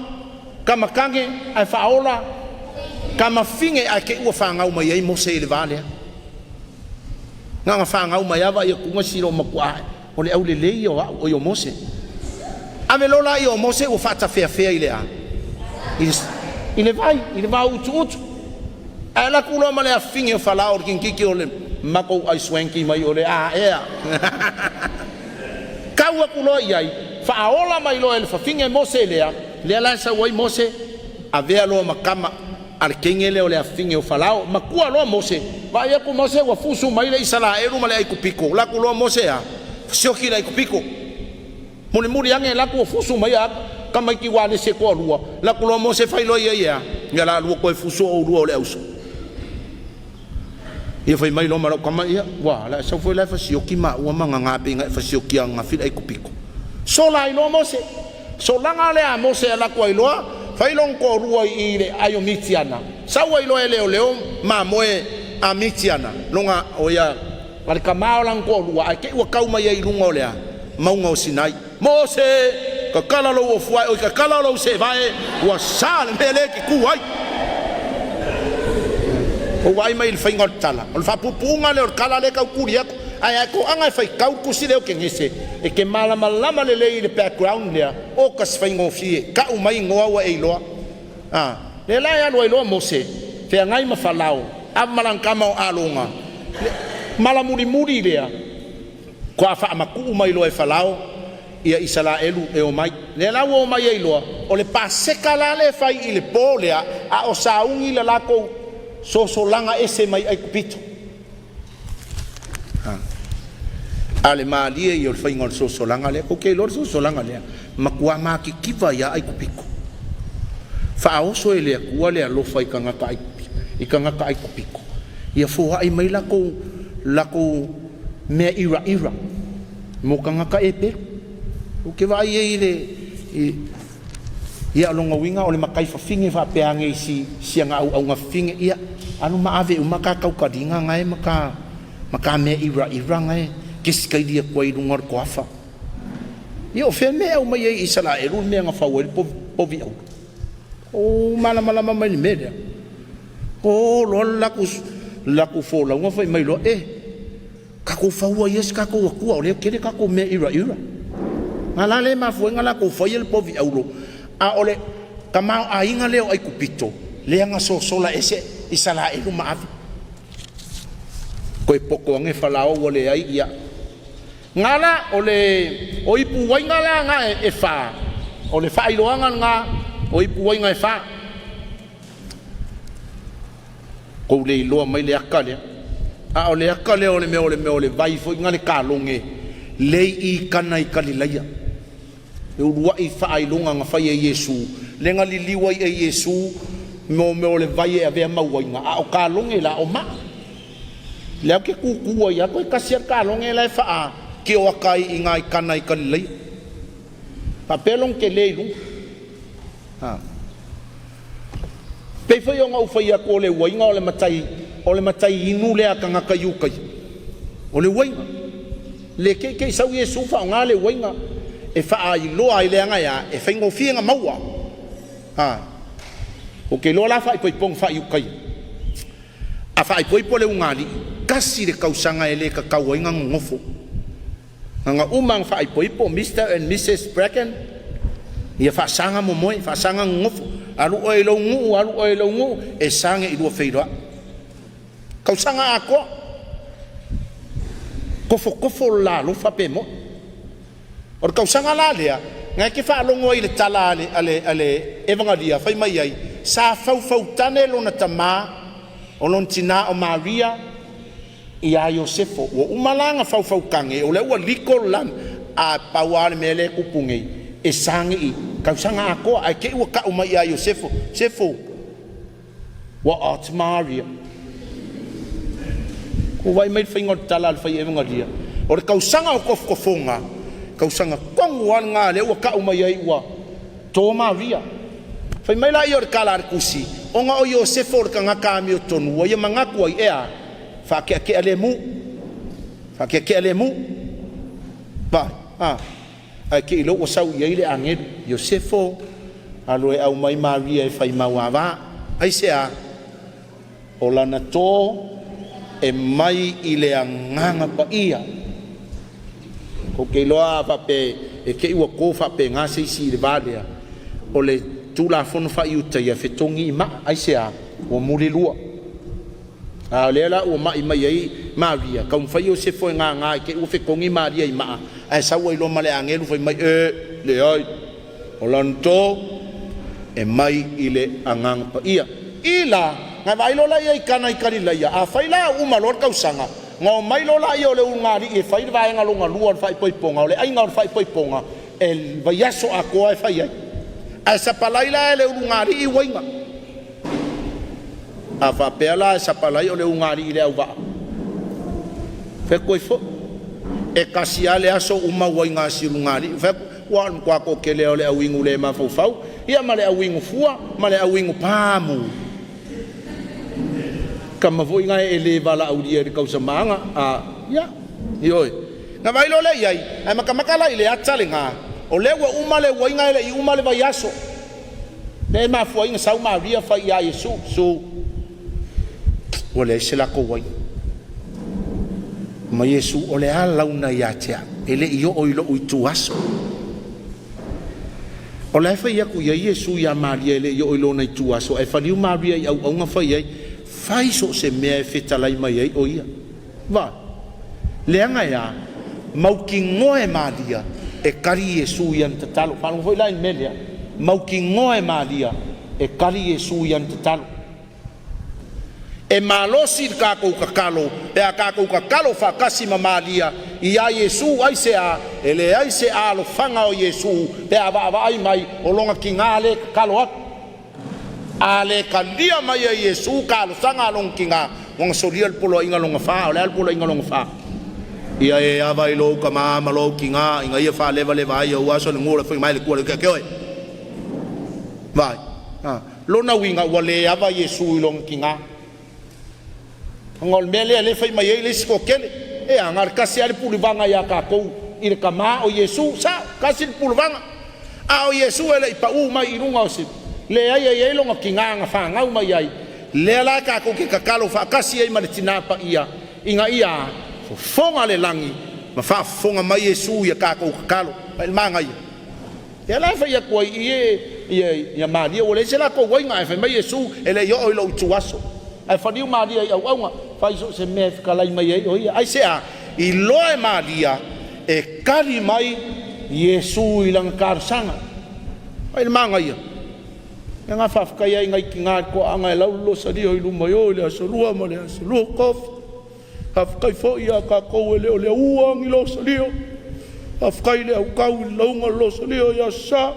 kama kange ai fa ola kama finge a ke ua whangau mai ei Mose i le vale nga whangau mai awa i a kunga siro makua o le au le lei o i o Mose ame lola i o Mose ua whata whea i le a i le vai utu a la kulo ma le a finge o whala o kinkiki o le mako ai swanky mai o le a ea kaua kulo i ai whaola mai lo e le whafinge Mose le la sa wai Mose a vea lo makama al kengele o le afinge o falao makua lo Mose va ia ku Mose wa fusu mai le Israelu ma le ai kupiko la ku lo Mose a sioki le kupiko muri ange la ku fusu mai a kama ki wa le se ko lua la ku lo Mose fai lo ia la lu ko fusu o lu o le auso ia fai mai lo ma kama ia wa la sa foi la fa sioki ma wa manga ngape nga fa sioki nga fil ai kupiko so la lo Mose so langa le a Mose la ku ai lo fai long ko rua i le ayo mitiana sa wai lo leo ma moe amitiana longa oia wale kamao lang ko lua ke wa kauma ye lunga olea maunga o Sinai Mose ka kala lo o fuai o ka kala lo se vai wa sal mele ki kuai o vai mai fainga tala o fa pupunga le o kala le ka kuria ai ko anga fai kau kusile o kengese e ke mala le background le o ka fainga fie ka umai ngoa wa e loa le la ya lo Mose fe ngai mafalao amalang kamao alonga mala muri lea ko afa maku mai lo e falao ia Israelu e o mai le la o mai e loa o le paseka la le fai i le polea a o saungi la lako so langa ese mai ai kupito ale malie i o fai ngol so langa le ko ke lo so langa le makua ma ki kiva ya ai kupiko fa o so ele ku le lo fai kanga kai i kanga kai kupiko ia fo ai mai lako me ira mo kanga ka epe o ke vai ele ia longa winga o le makai fa finge fa peange si anga au nga finge ia anu maave uma ka kau ka dinga ngai maka me ira ngai kis kai dia ko i ngor ko afa io fe me o mai Israelu me nga fa wel po vi o mala mai media o lo la ku fo la nga fa mai lo ka ko fa wa yes ka ko ku o le kere ka ko me ira ngala le ma fo ngala ko fa yel po vi aulo a ole kama a inga leo ai kupito le nga sola ese Israelu ma avi ko e poko nge falao wole ai ia ngala ole o ipu wai ngala nga e fa ole fa iloanga nga o ipu wai nga e fa ko le lo mai le akale a ole akale ole me ole vai fo ngale kalonge le i kana i kalilaia e urua i fa ilonga nga fa ye Yesu le nga liliwa e Yesu me ole vai e ave mawai nga a o kalonge la o ma le ke ku ya ko kasia kalonge la fa ke o kai i ngai kana i kalilaia papelong ke le lu pe foi nga ufai ko le wainga ole matai inu le aka ka yukai ole wainga le ke sau Yesu fa nga le wainga e fa ai lo ai le nga ya e fa ngo fienga maua o ke lo la fa i pong fa yukai a fa i pole ungali kasi le kausanga ele ka kawainga ngofo nga umang fa i po Mr. and Mrs. Bracken ia fa sanga mo moi fa sanga ngofo alu oi lo ngu e sange i lua feira kau sanga ako kofo la lo fa pe mo or kau sanga la lea nga ke fa lo ngoi le tala ale evangelia fai mai ai sa fau tane lo na tama o lon tina o Maria ia Josefo o umalanga fau kange o le ua liko lan a pawale mele kupungi e sange i kau sanga ako ai ke ua ka uma ia Josefo wa at Maria ko vai mai fingo tala fai evangelia o kau sanga o kofonga kau sanga kongwan nga le ua ka uma ia ua to Maria fai mai la io kala kusi o nga o Josefo ka nga kami o tonu ia mangaku ai ea fa ke alemu ba ai ke lo wasau ia ile angel Josefo aloe au mai Maria e fai mawava ai sea o lana to e mai ile anganga pa ia ko ke loa fa pe e ke ua ko fa pe nga se si le valea o le tu la fon fa yuta ia fetongi ma ai sea o muri lua a lela o mai ai Maria ka fa Josefo nga ke u fe kongi Maria i ma ai sa wo lo male angelu foi mai le ai o lanto e mai ile angang pa ia ila nga vai lo la ia kana i kalila ia a faila u malor ka usanga ngo mai lo la ia le ungari e fai vai nga longa luar fai poi ponga le ai nga fai poi ponga el vayaso a ko ai fai ai sa palaila le ungari i wainga a fa pela sa palai o le ungari ile au va fe koi fo e kasiale aso uma wainga silungari fe wa kwa ko kele ole awingu le ma fau ia male awingu fua male awingu pamu kama voi ngai ele vala aulia de kausa manga ya ioi na vai lo le ai ai makamaka ile atale nga o le wa umale wa ngai le umale va yaso le ma fo inga sau maria fa ya yesu so o le sela ko wai ma yesu o le ala una ya tia ele io o ilo uitu aso o le fa ya ku ya yesu ya maria ele io ilo na itu aso e fa liu maria au nga fa ye fai so se me feta lai mai ai o ia va le anga ya mau ki ngoe maria e kari yesu yan tatalo fa no foi lai melia mau ki ngoe maria e kari yesu yan tatalo e malosi ka ko kakalo e ka ko kakalo fa kasi malia ia yesu ai se a ele ai se a lo fanga o yesu pe ava ai mai o longa ki ngale kalo ale kalia mai yesu ka lo sanga long kinga wong solial polo inga long fa o le polo inga long fa ia e ava ilo ka ma lo kinga inga ia fa leva ai o aso le ngora foi mai le ko ke oi vai lona winga wale ava yesu long kinga ngol mele le fai mai le skokele e angar kasi ale pulivanga ya ka ko ile kama o yesu sa kasi pulivanga o yesu ele pa mai irunga o le ai longa kinga fa ngau mai ai le la ka ko ke kakalo fa kasi ai martina pa ia inga ia fonga le langi ma fa fonga mai yesu ya ka ko kakalo pa manga ia e la fa ya ko ie ya maria o le sela ko wai ngai fa mai yesu ele yo o lo tuaso ai fa diu maria au au fa iso se me kala mai ai o ia ai se a i loe maria e kali mai yesu ilang karsanga ai manga ia nga fafka ia ngai kinga ko anga lau lo sadi o lu mai o le asolua ma le asolua kof fafka fo ia ka ko le uang lo sadi o fafka le au kau lo lo sadi o ya sa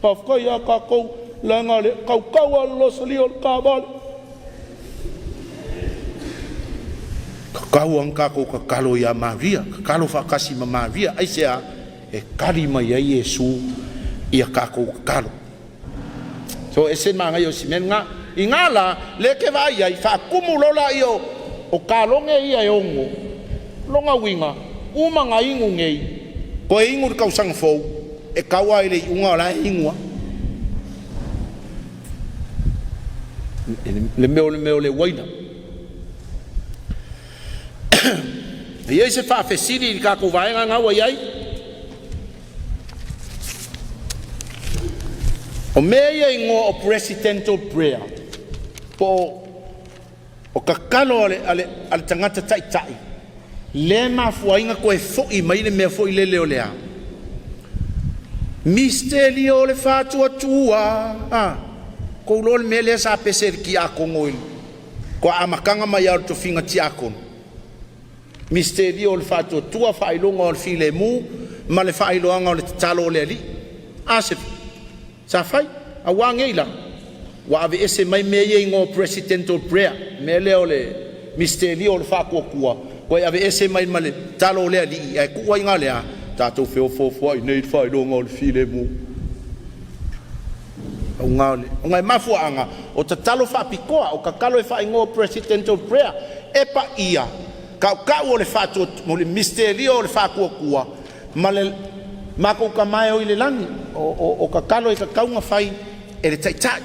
fafka ia ka ko la nga le kau lo sadi o ka bal kau ang ka ko kalo ya maria kalo fa kasi ma maria ai se a e kali mai yesu ia ka ko kalo so ese manga yo simenga ingala leke vai ai fa kumulola io o kalonge ia yongo longa winga uma nga ingu ngei ko ingu ka usang fo e kawa ile unga la ingwa le meo le waina ye se fa fesiri ka ko vai nga wa ai o meia ingo o presidential prayer po o kakalo ale tangata tai le ma fuainga ko e foi mai le me foi le lea misterio le fatu atua ko lo me le sa peser ki akongol ko amakanga mai auto finga ti akon misterio le fatu atua fa ilonga o file mu ma le fa ilonga o le talo le ali asep sa fai a wangeila wa ave ese mai meye ngo presidential prayer mele ole misterio le fa ko ko ave ese mai male talo le ali ai ku wa ngale a tatou fo ai nei fa lo ngol file mu o ngale o ngai mafu anga o talo fa pikoa o kakalo e fa ngo presidential prayer e pa ia ka o le fa to mo le misterio le fa ko male mako ka mai o ile langi o kakalo e kaunga fai e le taitai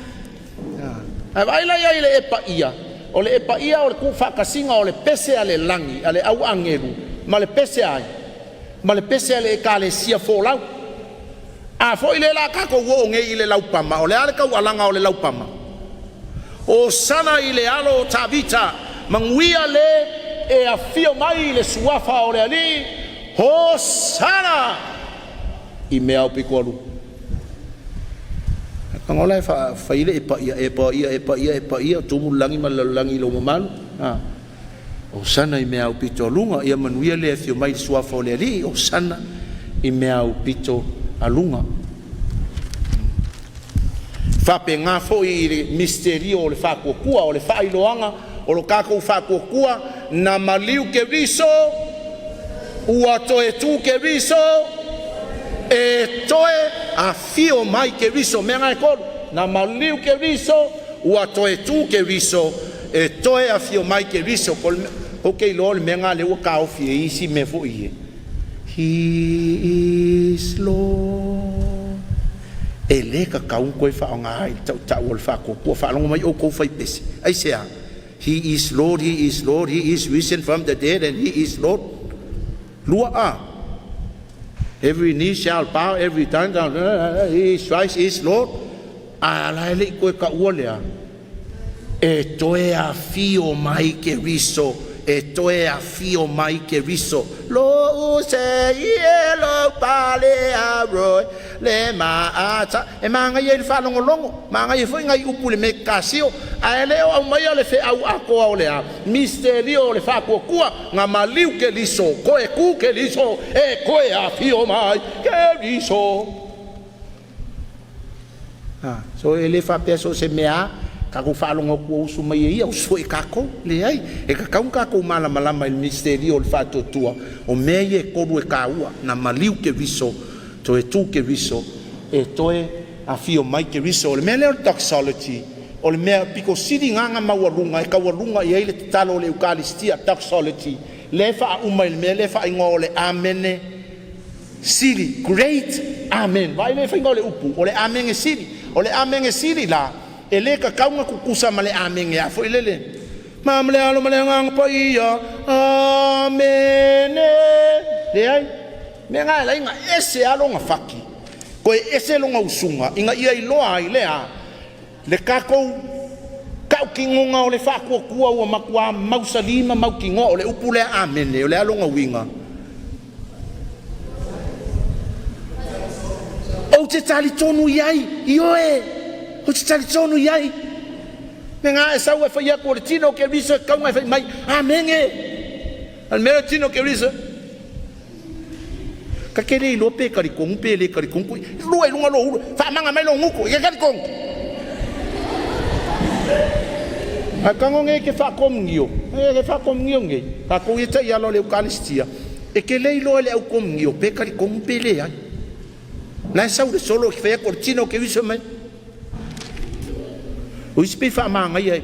vai la ia ile epa ia o le epa ia o le ku fa kasinga o le pese ale langi ale au angelu ma le pese ai ma le pese ale ka le sia fo lau a fo ile la ka ko wo nge ile lau pama o le ale ka walanga o le lau pama o sana ile alo tabita manguia le e afio mai le suafa o le ali hosana i mea o pikolu kangola fa ile e pa ia tumu langi malangi lo mamalu o sana i mea o pito alunga ia manuia le fio mai suafa o le ali o sana i mea o pito alunga fa penga fo i le misterio o le fa kokua o le fa iloanga o lo kako fa kokua na maliu ke riso ua toe tu ke riso e toe a fio mai ke riso menga e kolu na maliu ke riso ua toe tu ke riso e toe a fio mai ke riso o ke lo le menga le o ka o fie isi me fo ie He is Lord e le ka ka un ko fa nga ai tau o fa ko fa longo mai o ko fa pesi ai se He is Lord, He is Lord, He is risen from the dead, and He is Lord. Lua a. Every knee shall bow, every tongue down. He is Christ, He is Lord. A la le koe ka ua lea. E toe a fio mai ke riso. E toe a fio mai ke riso. Lo se ie lo pale a roi. Le maata. E manga ye le whanongo longo. Manga ye fwinga I upu le me kasio. A ele o mai le fe au akoa o lea. Misterio le whakua kua. Nga maliu ke riso. Koe ku ke riso. E koe a fio mai ke riso. So ele whapea so se mea. Kako whalonga kua usu mai e ia. Usu e kako. Le ai. E kakaun kako malama il misterio le whatotua. O mea ye koru e kaua. Na maliu ke riso. To e tu ke riso. E toe a fio mai ke riso. O le mea leo doxology. O le mea piko siri nganga mawarunga. E kawarunga i eile te talo o le Eucharistia. Doxology. Le wha uma il mea le wha ingo o le amene. Siri. Great amen. Vai le wha ingo o le upu. O le amen e siri. O le amen e siri la. E le ka kaunga kukusa ma le amen e afo ilele. Ma mle alo ma le ngang pa ia. Amene. Le ai. Me ngā la inga ese alo ngā whaki. Ko e ese lo ngā usunga. Inga ia I loa I lea. Le kakou. Kau ki ngonga o le whakua kua ua makua mausa lima mau ki ngo o le upu le amene. O le alo ngā winga. O te tali tonu iai. Ioe. O te tali tonu iai. Me ngā e sau e whaia kua le tino ke risa kaunga e whai mai. Amenge. Al mera tino ke risa. Ka kere I lope kari kongu pe le kari kongu. Lua I lunga lo uru. Wha manga mai lo nguku. Ika kari kongu. A kango nge ke wha komngio. Ke wha komngio nge. Ka kou e tai alo le Eucharistia. E ke lei loa le au komngio. Pe kari kongu pe le ai. Nai sau le solo ki whaia kore tino ke wiso mai. O isi pe wha maanga I ai.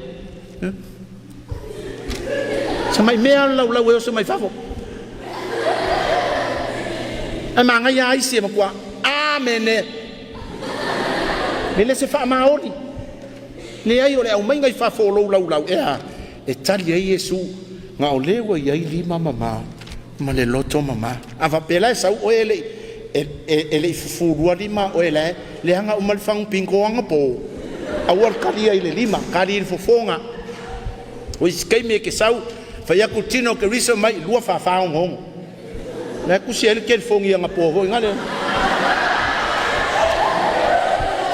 Sa mai mea lau e o sa mai whafo. Ai maanga I ai si e makua. Amene. Me le se wha maori. Le ai o le au mai ngai whafo lau. Ea. E tali ai Jesu. Nga o lewa I ai lima mama. Ma le loto mama. Awa pela e sau o ele. Ele I fufurua lima o ele. Le hanga umal whang pingo anga po. Awal karia I le lima. Kari I fufonga. O isi kei me ke sau. Whaiaku tino ke riso mai. Lua whawhaong hong. Na kusi ele ke fongi anga po. Hoi ngale.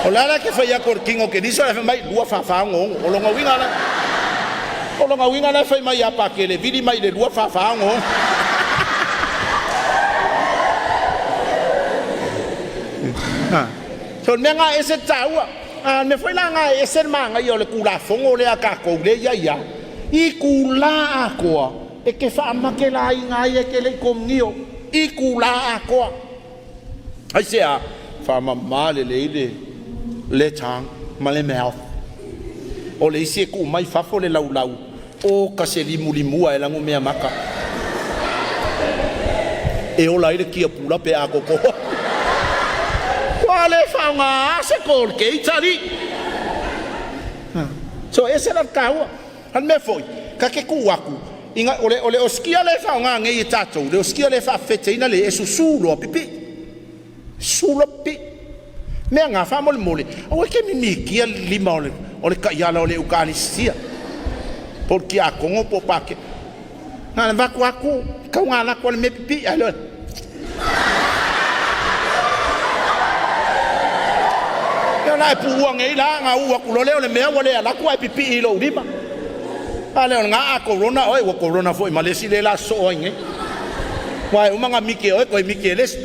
O lala ke whaiaku kingo ke riso. Mai lua whawhaong hong. O longa winga la. O longa winga la whai mai apa ke le vidi mai le lua whawhaong hong. So me nga ese taua. Me foi la nga ese manga I o le kula fongo le aka ko le ia. I kula akoa. E ke wha amake la I nga I ke le komnio. I kula akoa. Ai sea. Wha mamma le leile. Le tang. Ma le mouth. O le isi e ku mai fafo le lau. O ka se limu e lango mea maka. E o la ile kia pula pe ako koa. Le whaunga ase kōr ke itari. So ese la kaua. Han me foi. Ka ke kuaku. Inga ole oskia le whaunga nge I tātou. Le oskia le whawheteina le esu sūlo pipi. Sūlo pipi. Mea ngā whamole mole. Awe ke mimi kia lima ole ka iala ole Eucharistia. Por ki a kongo po pake. Ngā waku aku. Kau ngā lako ole me pipi. Alo. Na puua ngai la nga ua kulole ole mea wale ala kwa pipi I lo rima. Ale nga a corona oi wa corona foi malesi le la so nge. Wai umanga mike oi ko mike les.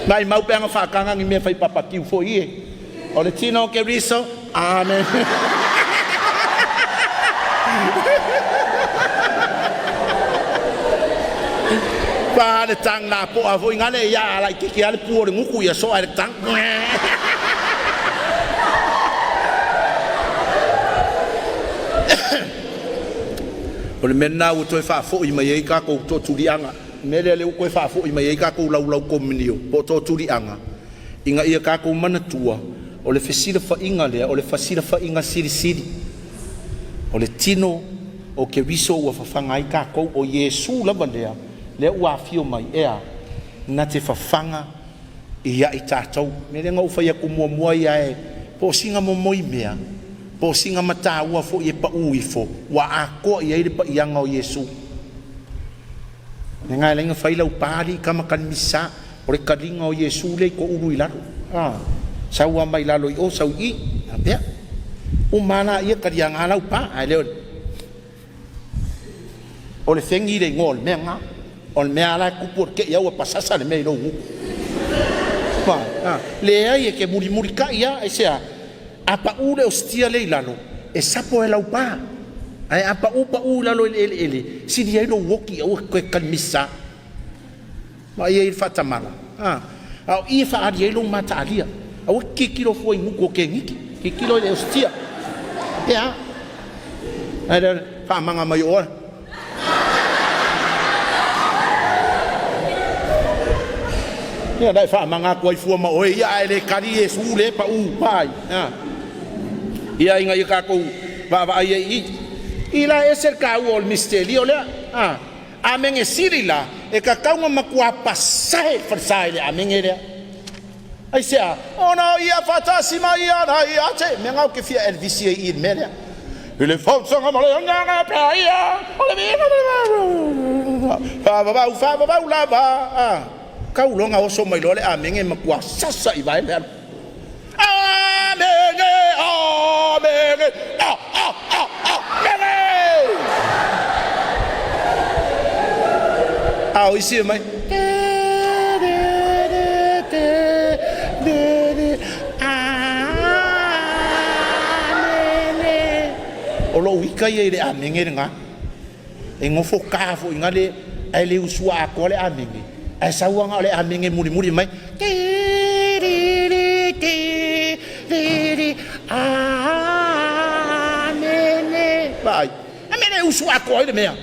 Mai mau pe nga fa kanga ngi me fai papaki foi e. Ole tino ke riso. Amen. Pa le tang na po avo ngale ya la ki ale pu le nguku ya so ale tang O le mena o toi fa fo i mai ka ko to turianga. Me le ko fa fo i mai ka ko lau komunio. Po to turianga. Inga ia ka ko mana tua. O le fesila fa inga le o le fasila fa inga siri. O le tino o ke wiso ua fafanga i ka ko o Yesu lava lea. Le ua fio mai ea. Na te fafanga ia i tātou. Me le ngau whaia ko mua ia e. Po singa mo moi mea. Po singa mata ua fo i e pa ui fo. Wa a koa i eire pa ianga o Yesu. Me ngai lenga whailau pari kama kan misa. O le karinga o Yesu le ko uru i laro. Sau a mai lalo i o sau i. Apea. O mana ia karianga lau pa. Ai leo. O le whengi le ngol mea ngā. O le mea ala kupur ke iau a pasasa le mei rongu. Le ai e ke muri ka ia e sea. Apa ule o stia le lalo. E sapo e lau pa. Ai apa u lalo ele. Sidi ai lo woki au koe kan misa. Ma ia i whatamala. Au i whaari ai lo mata alia. Au kikiro foi nguko ke ngiki. Kikiro e o stia. Pea. Ai le whamanga mai oa. Ia dai whamanga kua i fua ma oe. Ia ele kari e su le pa u pai. Ia inga i kako va ia i. Ila e ser ka u ol misterio le. Amenge sirila e ka kaunga makua pasai farsai le amenge le. Ai sea, ona ia fatasima ia na ia te me ngau ke fia Elvis i mele. Ele falsa ngama nga praia. Ole me. Fa lava. Kau longa oso mai lole amenge makua sasa i vai le. Amenge. Au isi mai. O lo wika ia le amenge nga. E ngofo ka fo ingale ai le usua ko le amenge. Ai sauanga le amenge muri mai. Amene. Vai. Amene usua ko le mea.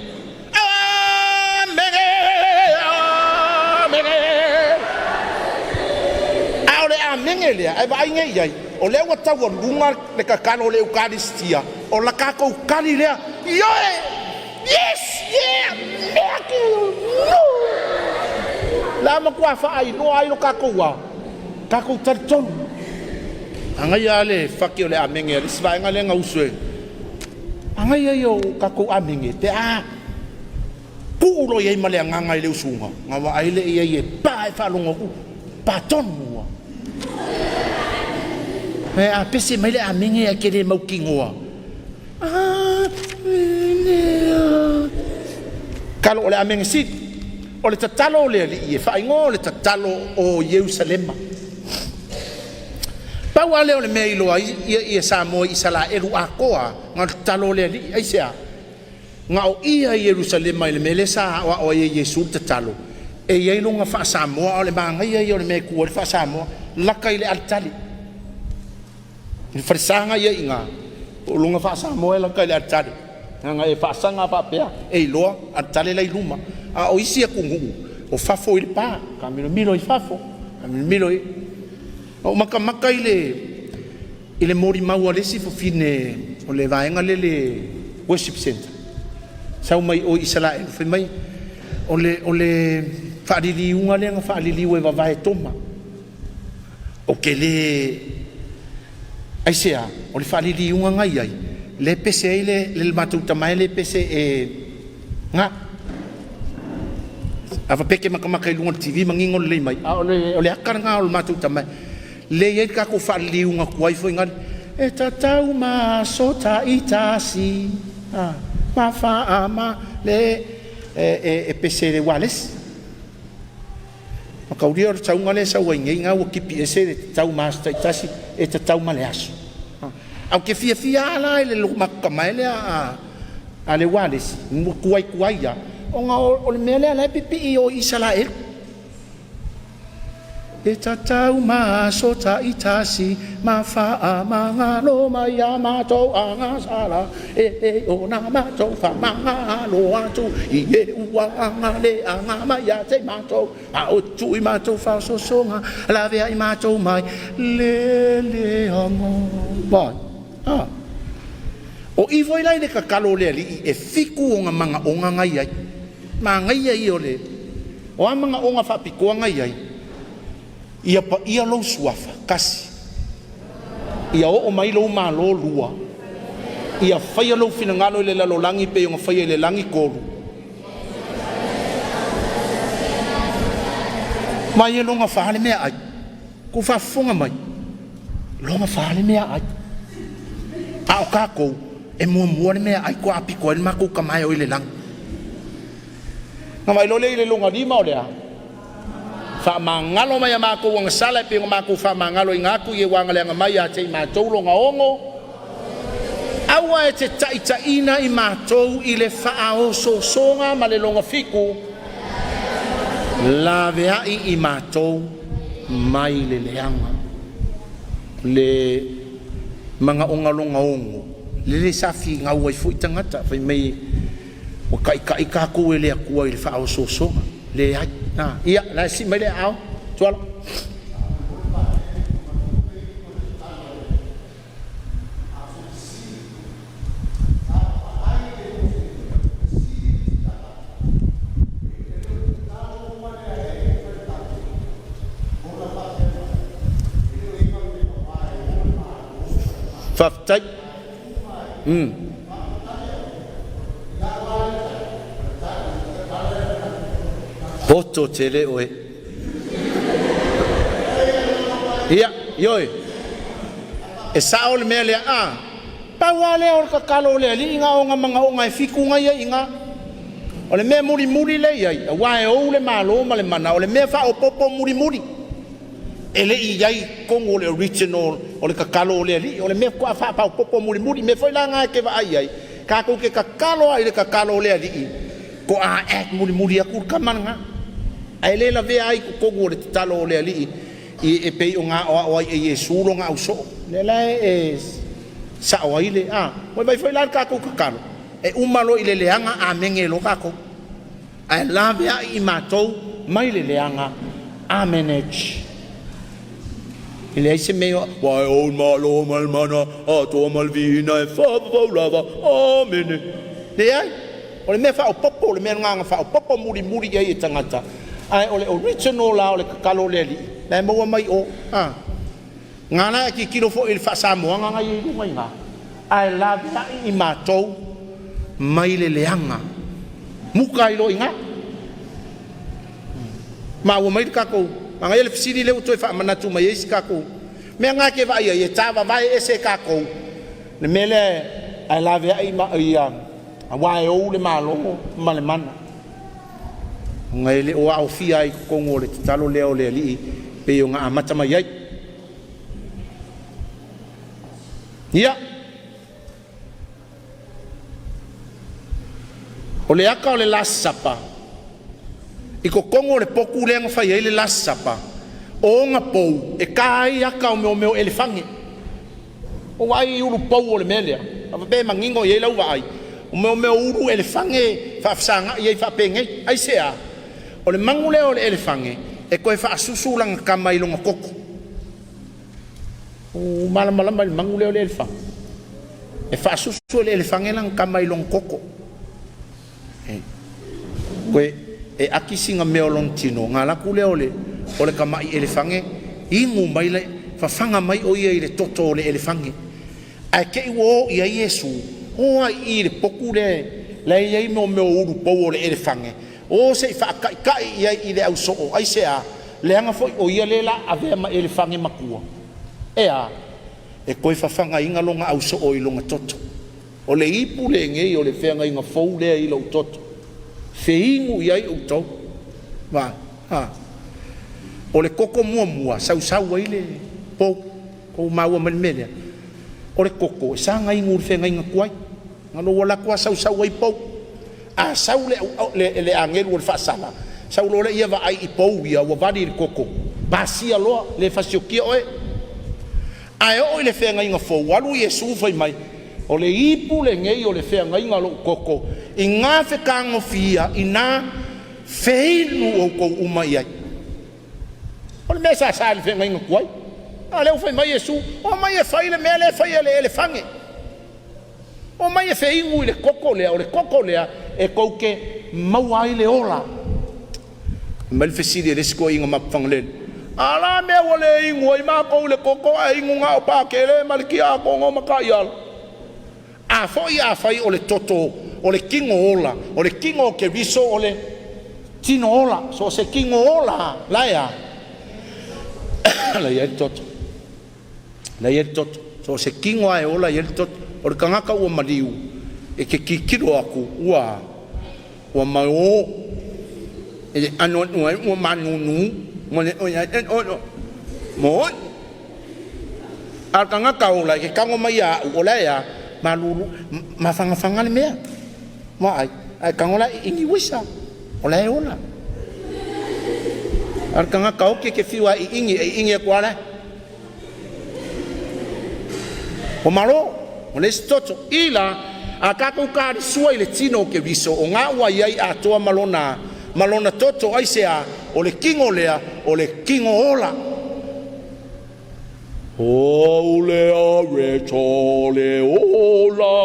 Amenge. Au le amenge le ai vai ngai ai. O le wa tawa lunga le kakano le eukaristia. O la kako kali lea. Yoe. Yes, yeah. No. La ma kwa fa ai no ai lo kako wa. Kako tarton. Angai ale fakio le amenge le sva ngale ngauswe. Angai yo kako amenge te a. Pulo ye male nganga le usunga. Ngawa ai le ye pa fa longo ku. Paton mo. A pese mai le amenge a kere mau kingoa. Kalau ole amenge sit ole tatalo le i e faingo le tatalo o Yerusalema. Pau ale ole me ilo i sa mo i sala eru akoa nga tatalo le i ai sea. Nga o ia Yerusalema ile mele sa o Yesu tatalo. E ye longa fa sa mo ole manga ia ole me ku ole fa sa mo laka ile altali. Il farsanga ia inga o longa fa sa mo laka ile altali. Nga e fa sanga pa pea e loa altali lai luma. A o isi ku ngu o fafo ile pa kamino milo i fafo kamino milo i o maka ile mori mau ale si fo fine o le vaenga le worship center sau mai o Israel foi mai o le fa'alili unga le nga fa'alili we va vai toma o ke le ai sea o le fa'alili unga ngai ai le pese le matuta mai le pese e nga ava peke makamaka ilunga TV mangingol le mai ole akaranga o matuta mai le ye ka ko fa'alili unga kuai foi ngal e tatau ma sota itasi ma fa ama le e pese le wales makauri o tau ngale sa wainga nga o kipi ese tau ma sta itasi e tatau ma le aso au ke fia ala le lo makamai a le wales kuai ya o nga o le mele ala pipi o Israel e tatau maso ta itasi ma fa mangalo mai amato angasala e ona mato fa mangalo atu i e uanga le anga mai te mato a o tu i mato fa so songa la vea i mato mai le amo vai o i voi lai le kakalo le ali e fiku o manga o nga ngai ai ma ngai ai o le o manga o nga fa piko ngai ai ia pa ia lo suafa kasi ia o mai lo ma lo lua ia fai lo finangalo le lo langi pe o fai le langi kolu mai lo nga fa le me ai ku fa fonga mai lo nga fa le me ai a o ka ko e mo le me ai ko api ko le ma ko ka mai o le lang nga mai lo le lo nga di ma o le fa mangalo mai ma ko wang sala pe ma ko fa mangalo ngaku ye wang le mai a te ma tolo nga ongo awa e te taita ina i ma tou i le fa o so songa ma le longa fiku la vea i ma tou mai le leanga le manga onga longa ongo le safi nga wai fu tangata fa mai o kai ka ko le aku i le fa o so songa le ai na ia la si mai le au tuala faftai Boto tele oe. Ia, yoi. E sao le mea lea a. Paua lea o kakalo lea li inga o nga manga o nga e fiku nga ia inga. O le mea muri muri le iai. A wae ou le malo ma le mana. O le mea fa o popo muri muri. E le iai kongo le original o le kakalo lea li. O le mea kua fa o popo muri muri. Me foi la nga ke va ai ai. Kako ke kakalo ai le kakalo lea li. Ko a ek muri muri aku kamanga. Ai le la vea ai ko go le talo le ali e pe o nga o e Yesu lo nga uso le la e sa o ile a mo vai foi la ka ko kakalo e umalo ile le anga a mengelo ka ko ai la vea I matou mai le anga a manage ile se me wa o malo mal mana a to mal vina e fa lava o mene le ai o le me fa o popo le me nga fa o popo muri muri e tangata ai ole original la ole kakalo le ali la mo mai o ngana ki kilo fo il fa sa mo nga i lu nga ai la via I matou mai le leanga muka ilo inga ma o mai kako nga ele fisiri le to fa manatu mai esi kako me nga ke vai e tava vai ese kako le mele ai la via I ma ia wa o le malo male mana ngai le o au fi ai kongo le talo leo le ali pe nga amata mai ai ia o le aka o le lasapa I ko kongo le poku le nga fai ai le lasapa o nga pou e kai aka o meu elefange o ai uru pou o le melea ava be mangingo ye lau vai o meu uru elefange fa fsanga ye fa penge ai sea o le mangule o le elefange e koe fa asusu lang kamai longa koko o malam mai mangule o le elefange e fa asusu le elefange lang kamai long koko koe e aki singa meo long tino ngala kule o le kamai elefange ingu mai le fa fanga mai o ia I le toto o le elefange ai ke wo ia Yesu o ai I le poku le ia mo uru pou o le elefange o se fa kai ia I le au so ai se a le anga foi o ia lela ave ma elefange makua e koe fa fanga inga longa au so o I longa toto o le ipu le ngei o le fenga inga fou le I lo toto feingu ia I o to va o le koko mua sau ai le po ko maua mele o le koko sa ngai ngur fenga inga kuai ngalo wala kwa sau ai po a sau le angel wal fa sala sau lo le ia va ai I pou ia wa vadi koko basia loa le fasiokia oe ai o le fenga inga fo walu Yesu fai mai o le ipu le ngei o le fenga inga lo koko i ngā whekango fia i nā feinu o kou umai ai o le mea sa le fenga inga kuai a leo fai mai Yesu o mai e fai le mea le fai ele fange o mai e feingu i le koko lea o le koko lea e kouke maua ai le ola mai le fesiri e le siko inga mapfangalele ala me wale ingo i mako le koko a ingo nga o pakele maliki a kongo makaial a foi a fai o le toto o le kingo ola o le kingo ke viso o le tino ola so se kingo ola la ya la ya toto so se kingo ai ola ya toto o le kangaka o maliu e ke kikiro aku ua mai e ano o manunu mo al kanga kaula ke kango mai a ola ya malulu mafanga le mea mo ai kango la ingi wisa ola al kanga kau ke fiwa ingi ko la o malo o le stoto ila akako ka suai le tino ke viso o nga wa yai atoa malona toto ai sea o le kingo lea o le kingo ola o le areto le ola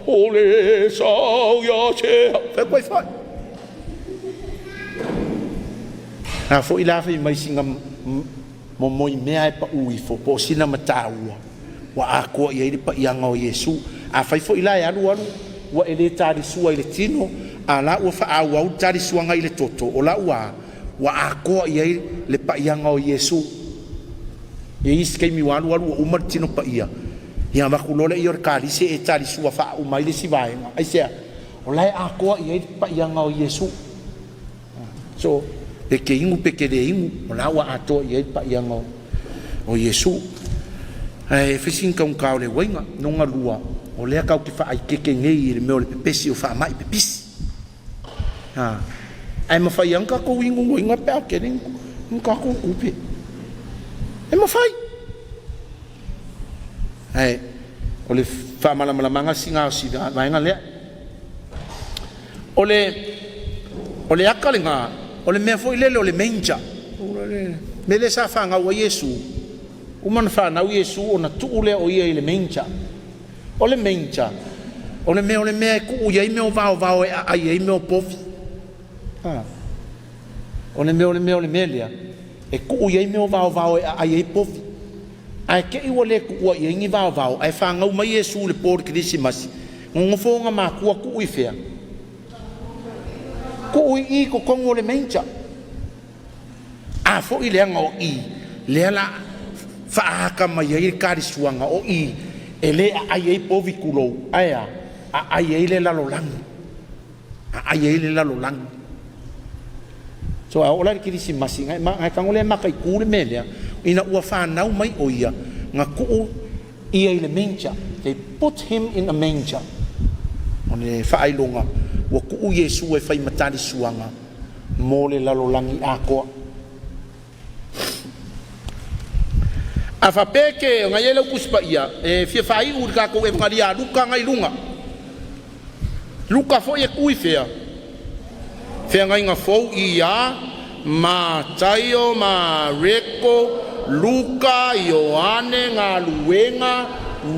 o le sao ya che fe koi fai na fo ila fe mai singa mo moi mea e pa ui fo po sina mataua wa ako ia i pa ianga o Yesu a fai fo ila e alu wa ele tari sua i le tino ala ua fa au tari sua ngai le toto o la wa ako ia le pa ianga o Yesu ye iske mi walu o martino pa ia makulole i or kalise e tari sua fa o mai le sivaenga ai se o la ako ia pa ianga o Yesu so peke ingu peke de ingu o la wa ato ia pa ianga o Yesu ai fisin ka un kaule wenga nonga lua o le ka ki fa ai keke ngei le me o le pepesi o fa mai pepisi ai ma fai anka ko wingu winga pe ke ning nka ko kupe e ma fai ai o le fa mala manga singa si vai nga le o le akalinga o le me foi le o le menja me le sa fa nga o Yesu o man fa na o Yesu ona tu le o ia le menja o le menja o le me ku ia me o va ai me o pofi o le me lia e ku ia me o va ai pofi ai ke i wole ku ia ngi va ai fa nga o mai Yesu le por Christmas ngo fo nga ma ku i fea ku i ko kongo le menja a fo i le nga o i le la fa ka mai i ka ri suanga o i ele ai povi kulo aya ai le la lo lang ai le la lo lang so ola ki disi masinga ma ka ngole ma kai kule melia ina ua fa nau mai o ia nga ku ia le menja they put him in a manger one fa ai longa wa ku Yesu e fai matali suanga mole la lo langi ako afa peke nga yele kuspa ia e fia fai u ka ko e ngalia luka ngai lunga luka fo e kui fea ngai nga fo ia ma taio ma reko luka Ioane nga luenga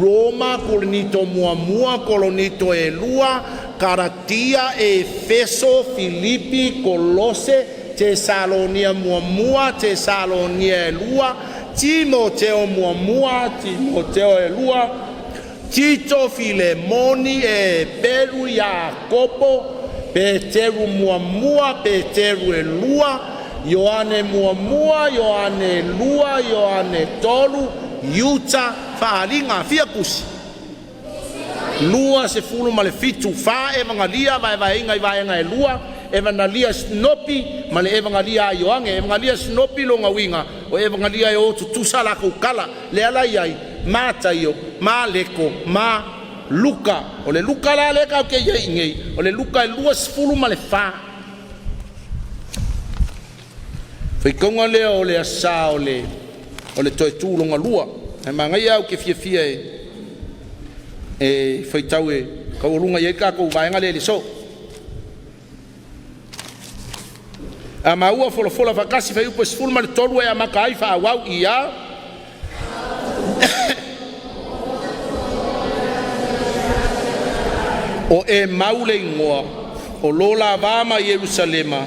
Roma kolonito mua kolonito e lua Karatia Efeso Filipi Kolose Tesalonia mua Tesalonia e lua Timoteo mua Timoteo e lua Tito Filemoni e Peru Jacopo Peteru mua Peteru e lua Ioane mua Ioane lua Ioane tolu Yuta faalinga fia kusi lua se fulu male fitu fa evangalia vai inga e lua evangalia snopi male evangalia Ioange evangalia snopi longa winga o evangalia e o tutusala ko kala le ala yai mata io ma leko ma Luka o le Luka la le ka ke ye ngei o le Luka e lua se fulu male fa Whaikonga lea o le asa o le toe tūlonga lua. E mangai au ke fia e whaitau e kaurunga i eka kou vaenga le so. A maua fola whakasi whai upo sifulma le tolu e a maka ai wha awau i a. O e maule ingoa o lola vama Yerusalema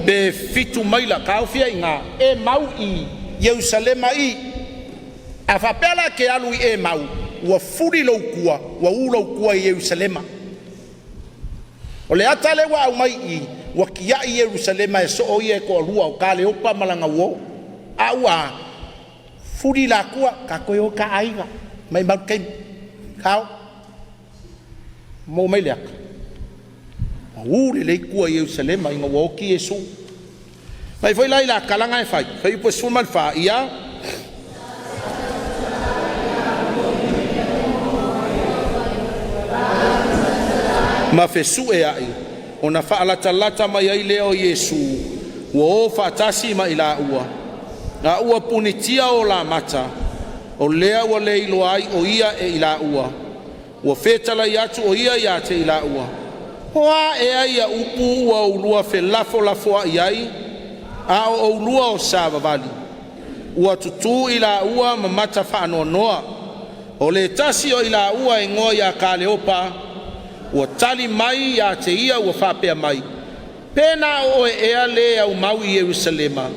be fitu maila kaufia inga e mau i Yerusalema i a whapela ke alu i e mau ua furi lau kua ua ulau kua i Yerusalema o le atale wa au mai i ua kia i Yerusalema e so o i e ko alua o ka le opa malanga uo a ua furi la kua ka koe o ka aiga mai mau keim kao mo mai leaka ule le kua i Yerusalema inga ua oki Yesu mai foi lai la kalanga e fai fai upo suman fa ia ma fesu e ai ona fa lata mai ai leo Yesu wo fa tasi ma ila ua punitia o la mata o lea wa le ilo ai o ia e ila ua fetala yatu o ia te ila hoa e ai a upu ua ulua fe lafo ai ai a o ulua o Savavali ua tutu ila ma mata fa anonoa o le tasi o ila e ngoa ia ka leopa ua tali mai ia te ia ua whapea mai pena o e ea le au mau i Yerusalema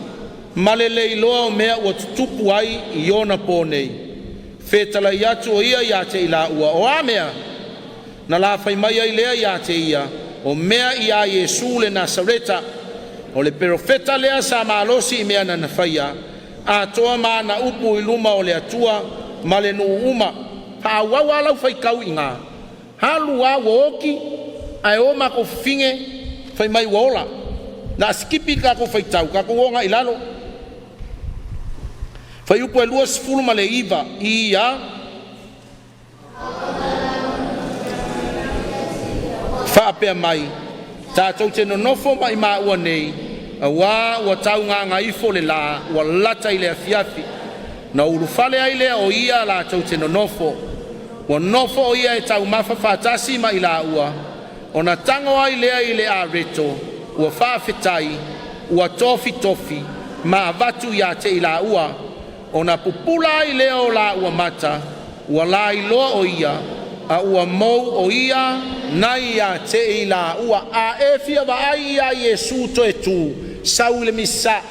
ma le leiloa o mea ua tutupu ai i ona ponei fetala yatu o ia te ila o amea na la fai mai ai lea ia te ia o mea ia Yesu le Nasareta o le profeta lea sa malosi i mea na faia a toa ma na upu i luma o le atua ma le nuuma pa wawa lau fai kau inga halu a woki ai o ma ko finge fai mai wola na skipi ka ko fai tau ka ko wonga ilalo fai upu e lua sifulu ma le iva ia whaapea mai tātou te nonofo mai maa ua nei ua tau ngā ifo le la ua lata i le afiafi na urufale ai lea o ia la tau te nonofo ua nofo o ia e tau mafa whatasi mai la ua o na tango ai lea i le a reto ua whaafetai ua tofi ma avatu ia te i la ua o na pupula ai lea o la ua mata ua la iloa o ia a ua mou o ia nai ia te ila ua a e fia wa ai ia Yesu to e tu sau le misa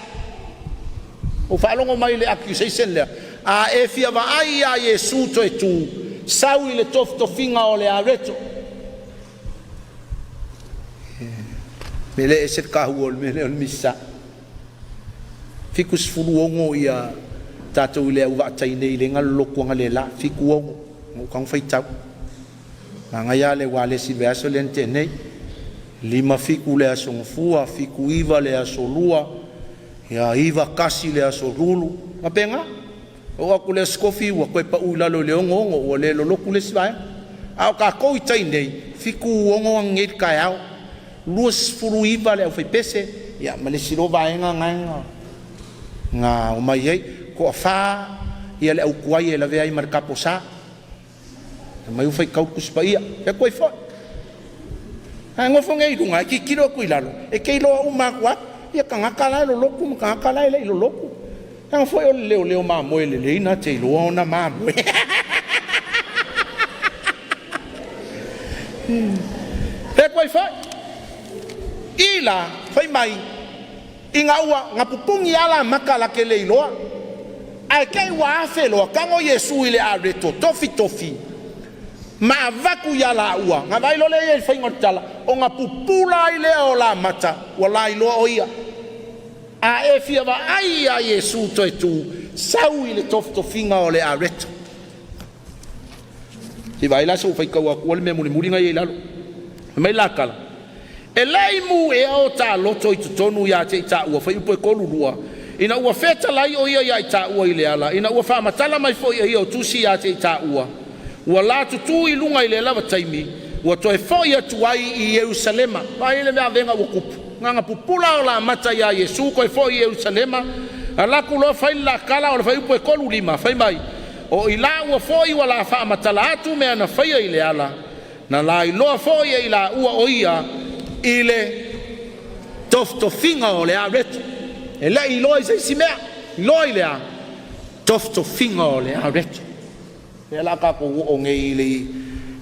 o whaalongo mai le accusation lea a e fia wa ai ia Yesu to e tu sau le tofinga o le areto me le eset kahuol me le misa fikus fulu ongo ia tatou le au vatai nei le ngaloko ngale la fiku ongo mo kang faitau ngaya le wale si beaso lente nei lima fiku le asongfua fiku iva le asolua ya iva kasi le asolulu mapenga o aku le skofi wa ko pa ulalo le ongo o le loloku le svai au ka ko itai nei fiku ongo ngit ka au luas furu iva le foi pese ya male siro vaenga nga o mai ai ko fa ia le au kuai le vai marka posa mai u fai kau kuspaia e koi fo ai ngofo ngai dunga ki kilo ku ilalo e ke ilo uma kwa ia kanga kala lo loku kanga kala ile lo loku ang fo o leo ma mo le na te lo ona ma mo e koi fo ila fai mai inga ua ngapupungi ala makala ke le ilo ai kai wa afelo kango Yesu ile a reto tofi ma vaku ya la ua nga vai lo le e fai ngotala o nga pupula ile o la mata wala ilo o ia a e fia va ai a Yesu to e tu sau ile tofinga o le areto si vai la so fai ka wa ko le me muri nga ye lalo mai la kala e lei mu e o ta loto i tonu ya te ta ua fai po ko lulua ina ua feta lai o ia ya ta ua ile ala ina ua fa matala mai fo ia o tusi ya te ta ua ua la tutu i lunga i le lava taimi ua toe foi atu ai i Yerusalema vai le mea venga ua kupu nganga pupula o la mata ia Yesu ko fo i Jerusalema ala ku lo fai la kala o fai pu ko lima fai mai o ila ua fo i wala fa matala atu me ana fai i le ala na la i lo fo i ila ua o ia ile to finga o le areto e la i lo i se simea i lo i le a to finga o le areto e la ka ko o ngei le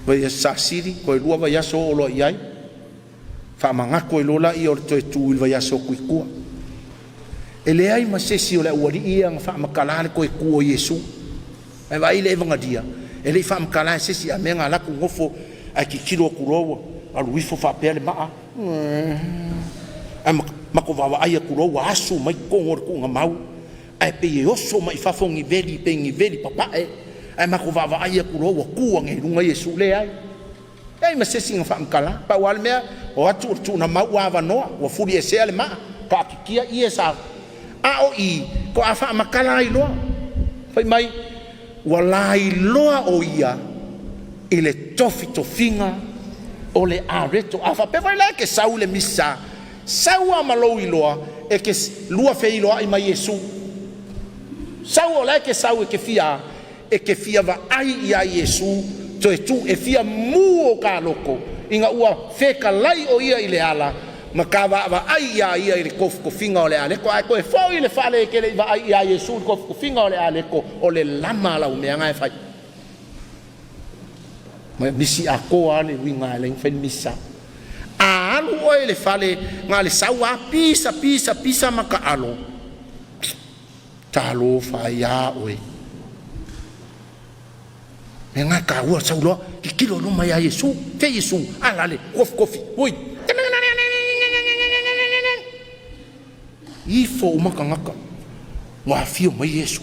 vai sa siri ko lua vai aso o lo iai fa manga ko lola i o to tu vai aso ku ku ele ai ma se si o le wali ia fa makala ko ku o Yesu e vai le vanga dia ele fa makala se si a menga la ku ngofo a ki kilo ku ro a lui fo fa pele ma ma ko va ai ku ro aso mai ko ngor ku ngamau ai pe e oso mai fa fongi veli pe ngi veli papa ai ma ko va ai ku ro ku ngi runga Yesu le ai ma se singa fa mkala pa wal mea o atu tu na ma wa va no wa fuli e se ale ma ka kia i sa a o i ko afa makala i lo fai mai wala i lo o ia ile tofi tofinga o le areto afa pe vai la ke saule misa saua malo i lo e ke lua fe i lo ai mai Yesu sau la ke sau ke fia va ai ia Yesu to tu e fia mu o ka loko inga ua feka lai o ia ile ala makava va ai ia ile kof ko finga ole ale ko ai ko fo ile fale ke le va ai ia Yesu kof ko finga ole ale ko ole lama la o me ngai fai ma misi a ko ale winga le fen misa a alu o ile fale ngale sawa pisa maka alo talo fa ya oi nga ka ua sau lo ki kilo no mai Yesu te Yesu ala le kofi oi ifo maka ngaka wa fio mai Yesu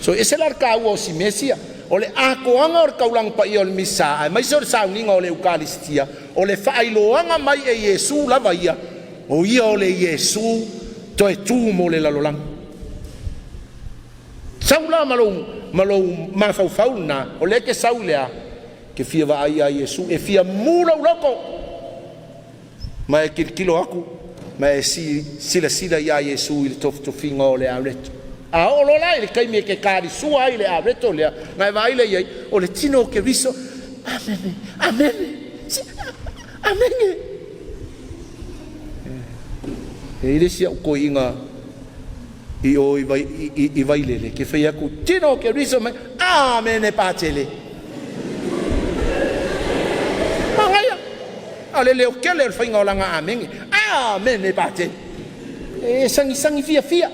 so ese la ka ua si mesia ole a ko anga or kaulang pa iol misa mai so sa ninga ole eukaristia ole fa ilo anga mai e Yesu la vaia o ia ole Yesu to e tu mo le la lolang saula malo ma fau na o le ke saulea ke fia va ai a Yesu e fia mula loko ma e kilo aku ma e sila ia Yesu il tof finga o le areto a o lo la ile kai me ke kari sua ile areto le ngai vai le ia o le tino ke riso amen e ile sia ko inga i o i vai lele ke fai aku tino ke riso mai amen e patele mangaya ale le o kele fai ngolanga amen e patele e sangi fia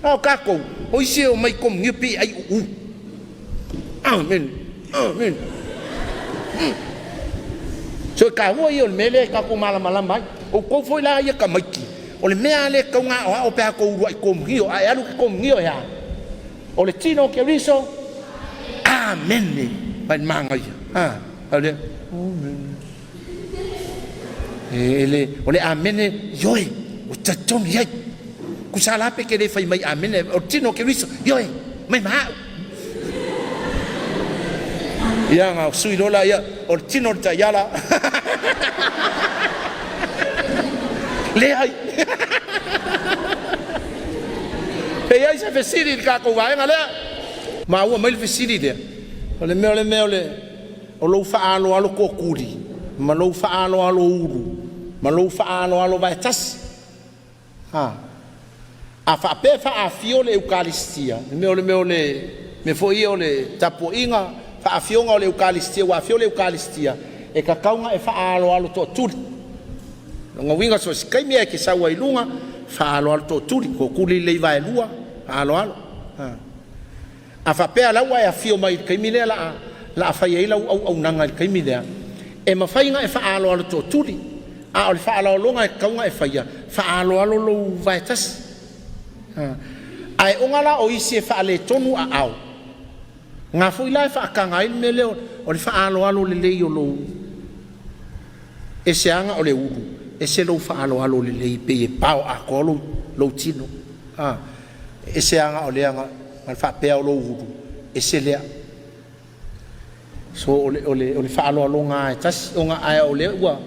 o kako o isi o mai kom ngipi ai amen so ka ho i o mele ka ko mala mai o ko foi la ia ka mai o le mea le kaunga o pe ko ru ai kom rio ai alu kom rio ya o le tino ke riso amen ban manga ya ale ele o le amen yoi o tatom yai ku sala pe ke le fai mai amen o tino ke riso yoi mai ma ya nga sui lola ya o tino ta yala le ai e ai se fesiri ka ko vai ngale ma ua mai fesiri de ole me o lo fa alo ko kuri ma lo fa alo uru ma lo fa alo vai tas a fa pe fa a fiole eukaristia me ole me foi ole tapo inga fa a fionga ole eukaristia wa fiole eukaristia e ka kaunga e fa alo to turi nga winga so kai me ke sa wa ilunga fa alo to turi ko kuli le vai lua alo a fa pe ala wa ya fio mai kai mi le la fa ye la au nanga kai mi le e ma fa inga e fa alo to turi a o fa alo longa e kaunga e fa ya fa alo lo vai tas ai ongala o isi fa le tonu a au nga foi la fa ka ngai me le o fa alo le yo lo e se anga o le uru e se lo fa alo le pe e pau a kolo lo tino e se anga o le anga mal fa pe o lo uru e se le so o le fa alo nga tas onga ai o le wa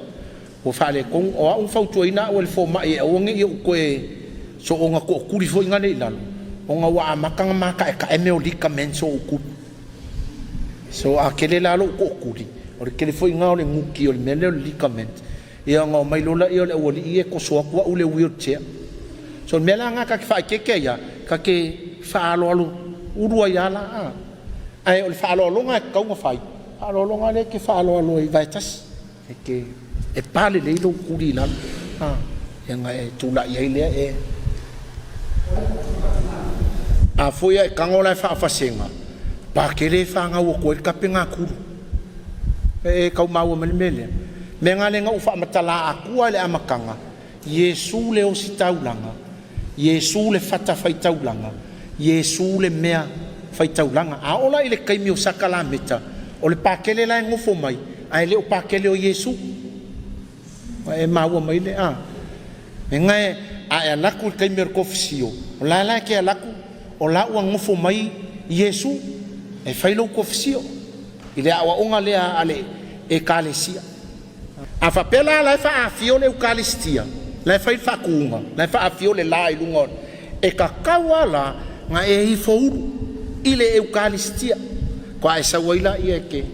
o fale kong o un fau tuina o le fo mai o ngi o ko so o nga ko kuri fo ngane lalo o nga wa makanga maka ka e me o lika men so ku so a kele lalo ko kuri o le kele fo nga o le nguki o le mele o lika men ia nga mai lola ia le o li e ko so ku o le wheelchair so mela nga ka fa ke ya ka ke fa alo urua ya la ai o le fa alo nga ka nga fai alo nga le ke fa alo i vai tas ke e pale le lo kuri la nga e tula ia ile e a foi e kangola fa fasenga pa kele fa nga o ko ka penga kuru e ka mau mele me nga le nga u fa matala aku ale amakanga Yesu le o sitaulanga Yesu le fata faitaulanga Yesu le mea faitaulanga a ola ile kai mi o sakala meta o le pakele la ngofo mai ai le o pakele o Yesu e mau mai le me nga a laku kai mi ko fisio la la ke laku o la ua ngofo mai Yesu e failo ko fisio ile awa onga le ale e kalesia a fa pela la fa afio le eukaristia la fa fa kunga la fa afio le la ilungon e ka kawala nga e hi fouru ile eukaristia ko ai sa waila ie ke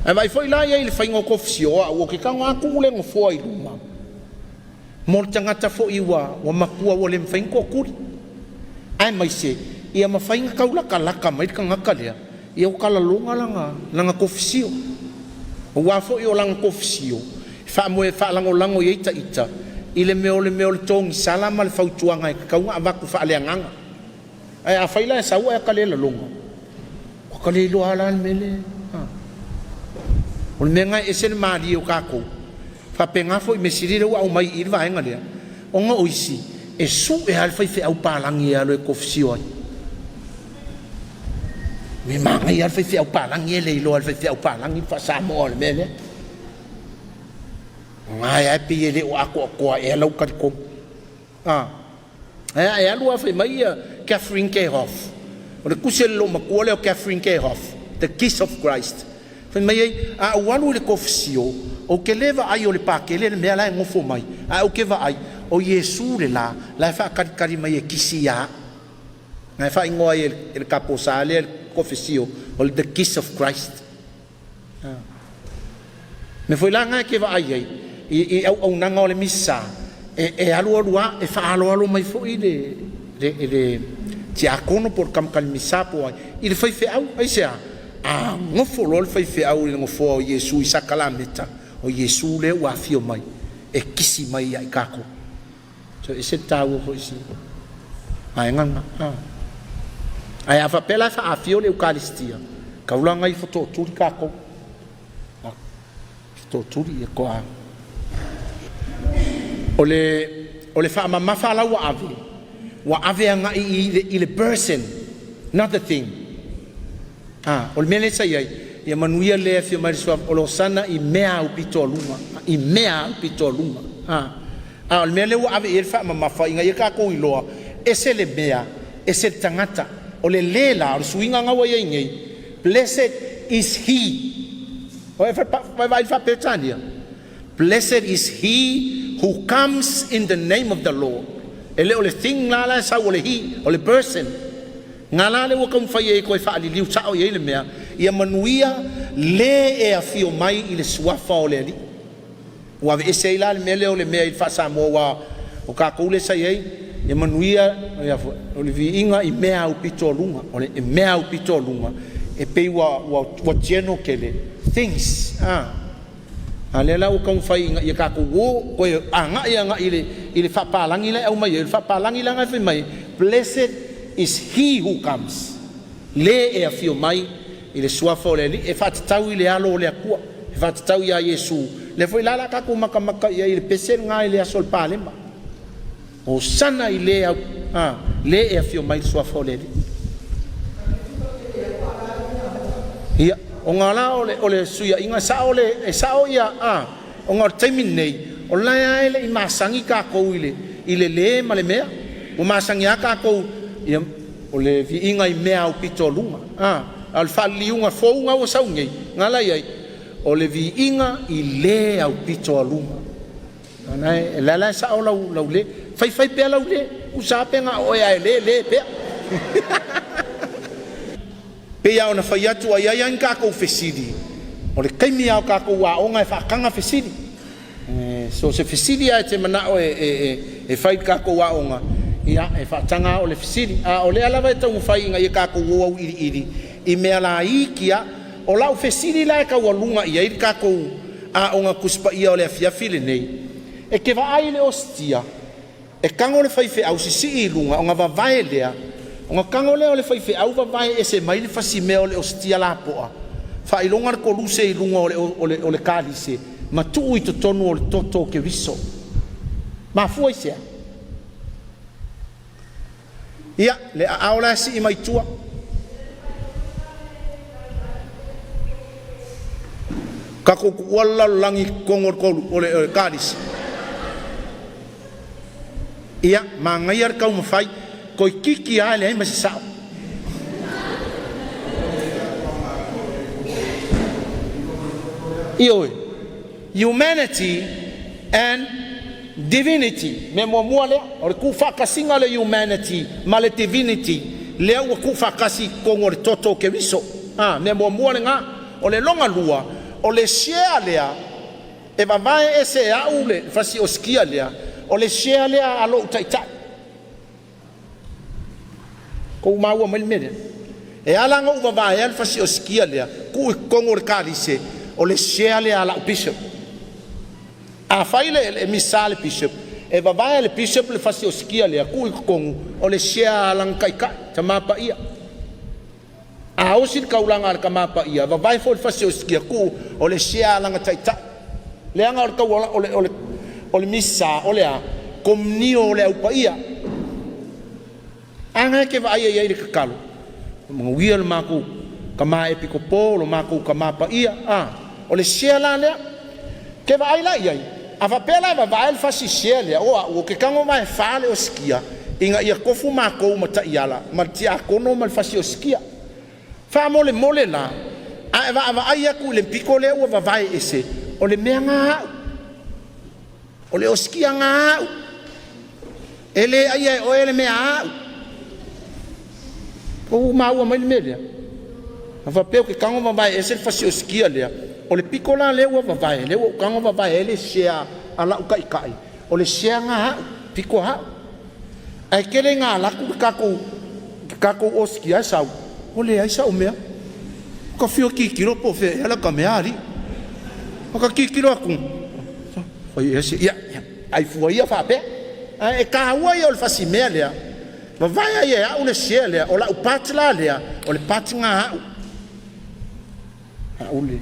ai mai foi la ie le fa ngo ko fisio o ke ka nga ku le ngofo ai luma mo tangata fo iwa wa makua wo le mfain ko kuri ai mai se ia mafainga kaula kalaka mai ka ngakalea ia kala longa langa kofisio wa fo io langa kofisio fa mo fa lango ita ile meole tong salama le fautuanga ka nga avaku fa le nganga ai a faila sa wa ka le longa ko ka le lo ala mele o menga esen mali o ka ko fa penga fo me sirire wa o mai irva nga le o nga oisi e su e alfa i fe au palangi alo e kofisio me manga i alfa i fe au palangi e leilo alfa i fe au palangi fa sa mo le mele ngai ai pi ele o ako e lau karikom e alu afe mai Catherine K. Hoff o le kuselo makuole o Catherine K. Hoff the Kiss of Christ fe mai a walu le kofisio o ke leva ai o le pakele le mea la ngofo mai a o ke va ai o Yesu le la fa kari mai e kisia ngai fa ingoa el caposale el confessio o the Kiss of Christ me foi lá nga ke va ai e au nanga o le misa e alua e fa alo mai foi le ti akono por kam kal misa po il fai fe au ai se ngofo lo fai fe au le ngofo o Yesu isa kalameta o Yesu le wa fio mai e kisi mai ai kako so ese tau ho isi ai nganga ai afa pela fa afio le eukaristia ka ulanga i foto turi kako foto turi e ko ole fa mama fa la wa ave anga i le person not the thing ole mele sai ai ia manuia le fio mai so o sana i mea u pitolunga al mele wa ave irfa mama fa inga ka ko iloa ese le mea ese tangata o le lela o suinga nga wa yengei blessed is he o fa petania blessed is he who comes in the name of the Lord ele o le thing la sa o le he o le person ngala le wa kam fa ye ko fa ali liu sa o ye le mea ia manuia le e afio mai i le suafa o le ali wa ve se ila le mele o le mea i fa sa mo wa o ka ko le sai ai ia manuia ia o le viinga i mea u pitolunga o le mea u pitolunga e pe wa geno kele things ale la o ka fa ia ka ko ko anga ia nga ile fa palangi le au mai ile fa palangi la nga fe mai blessed is he who comes le e afio mai ile suafa le e fa tau ile alo le akua e fa tau ia Yesu le foi la ka ko maka ia ile pesen nga ile asol palema o sana ile le e afio mai suafa le ia o ngala ole suia inga sa ole e sa o ia o ngor terminate o la ile i masangi ka ko ile le male mea o masangi ka ko ia o le vi inga i mea o pitolunga al faliunga founga o saungi ngala ia o le viinga I le au pito alunga. Ana e lala sa o lau le fai pe lau le usa pe nga o ya le pe. Pe ya ona fai atu ai ai ka ko fesidi. O le kaimi au ka ko wa o nga fa kanga fesidi. So se fesidi ai te mana o e fai ka ko wa o nga. Ia e fa tanga o le fesidi. A o le ala vai tau fai nga ka ko wo iri. I mea la ikia o lau fesidi la ka wa lunga ia I ka ko a o nga kuspa ia o le afia file nei. E ke vai le ostia e kango le fai fe au si I lunga o nga va vai lea o nga kango le o le fai fe au va vai e se mai le fasi me o le ostia la poa fa I longa ko luse I lunga o le kalise ma tu I to tonu o le toto ke viso ma fu se ia le aula si I mai tua ka ko wala langi kongor ko o le kalise ia mangai ar kau mafai ko kiki ale ai mas sao io humanity and divinity me mo le o ku fa kasinga le humanity ma le divinity le o ku fa kasi ko ngor toto ke viso me mo le nga o le longa lua o le shea lea e va vai ese aule fasi oskia lea o le shea lea alo taitai ko maua mai mele e ala nga uva vai al fasi oskia lea ku kongor kalise o le shea lea ala bishop a fai le misale bishop e va vai le bishop le fasi oskia lea ku kongu o le shea ala kaikai tamapa ia a osil kaulanga al kamapa ia va vai fo fasi oskia ku o le shea ala taitai le anga o kaula o le misa o le a komnio o le upa ia anga ke vai ai le kakalo mawia le maku kama epiko polo maku kama pa ia o le shela le ke vai la ia a va pela va vai fa si shela o ke kango mai fale o skia inga ia kofu mako mata iala matia kono mal fa si o skia fa mole la a va ai ku le piko le o va vai ese o le menga o le oskia nga ele ai o ele mea o mau mai melia va pe que kango va vai ese fasi oskia le o le pikola le o va vai le o kango va vai ele shea ala kai o le shea nga piko ha ai kele nga la ku kako oskia sa o le ai sa o mea ka fio ki kilo po fe ala ka mea ri o ka ki kilo aku ia ai fuia fa pe e ka ua ia o le fasi mea lea ma vai ai e au le shea lea o la upatla lea o le patinga ule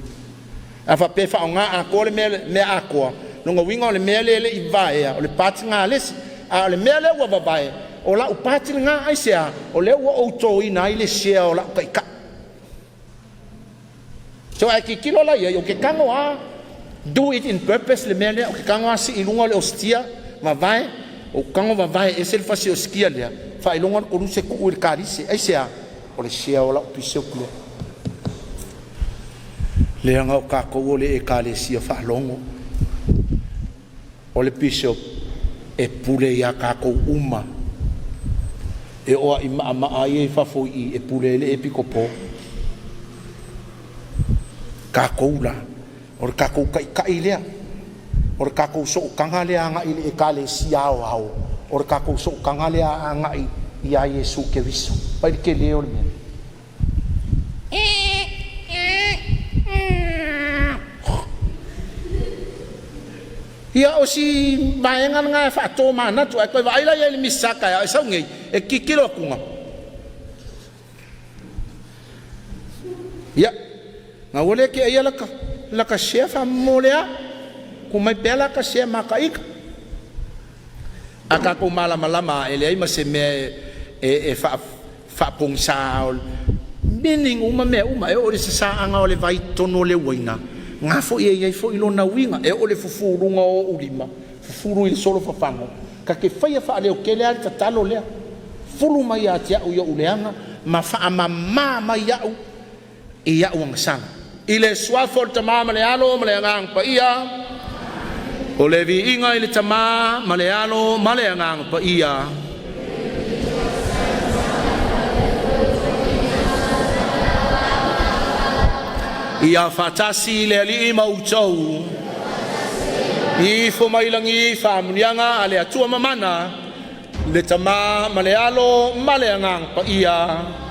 a fa pe fa nga a ko le mea a ko no nga winga o le mea le I vai o le patinga le a le mea le ua vai o la upatla ai sea o le ua o to ina I le shea o la ka so ai ki kilo la ia o ke kango do it in purpose le mele o kango asi ilunga le ostia va vai o kango va vai e se fasi oskia le fa ilunga o lu se ku il karise ai sea o le shea o la piso ku le anga o ka ko le e kalesia fa longo o le piso e pule ya ka ko uma e o ima ai fa fo I e pule le e pikopo ka ko la or kako kai lea or kako so kanga lea nga I kale siao au or kako so kanga lea nga I ia Yesu ke viso pai ke leo le ia o si maenga nga fa to mana tu ai vai la ia le misaka ia sa ngai e kikilo kunga ia nga wole ke ia la ka shefa molea ku mai bela ka she makaika aka ko mala malama ele ai mase me e fa pongsa meaning uma e o le sa anga o le vai tono le waina nga fo ia fo ilo na winga e o le fufurunga o ulima fufuru il solo fa fango ka ke fai fa le o kele al tatalo le fulu mai ya tia o yo uleanga ma fa mama mai ya e ya o ngasanga I le swafo le tama ma le alo ma le angang pa ia. O le vi inga I le tama ma le alo ma le angang pa ia. Ia fatasi le ali ma utau. I fo mailangi fa munianga ale atua mamana. Le tama ma le alo ma le angang pa ia.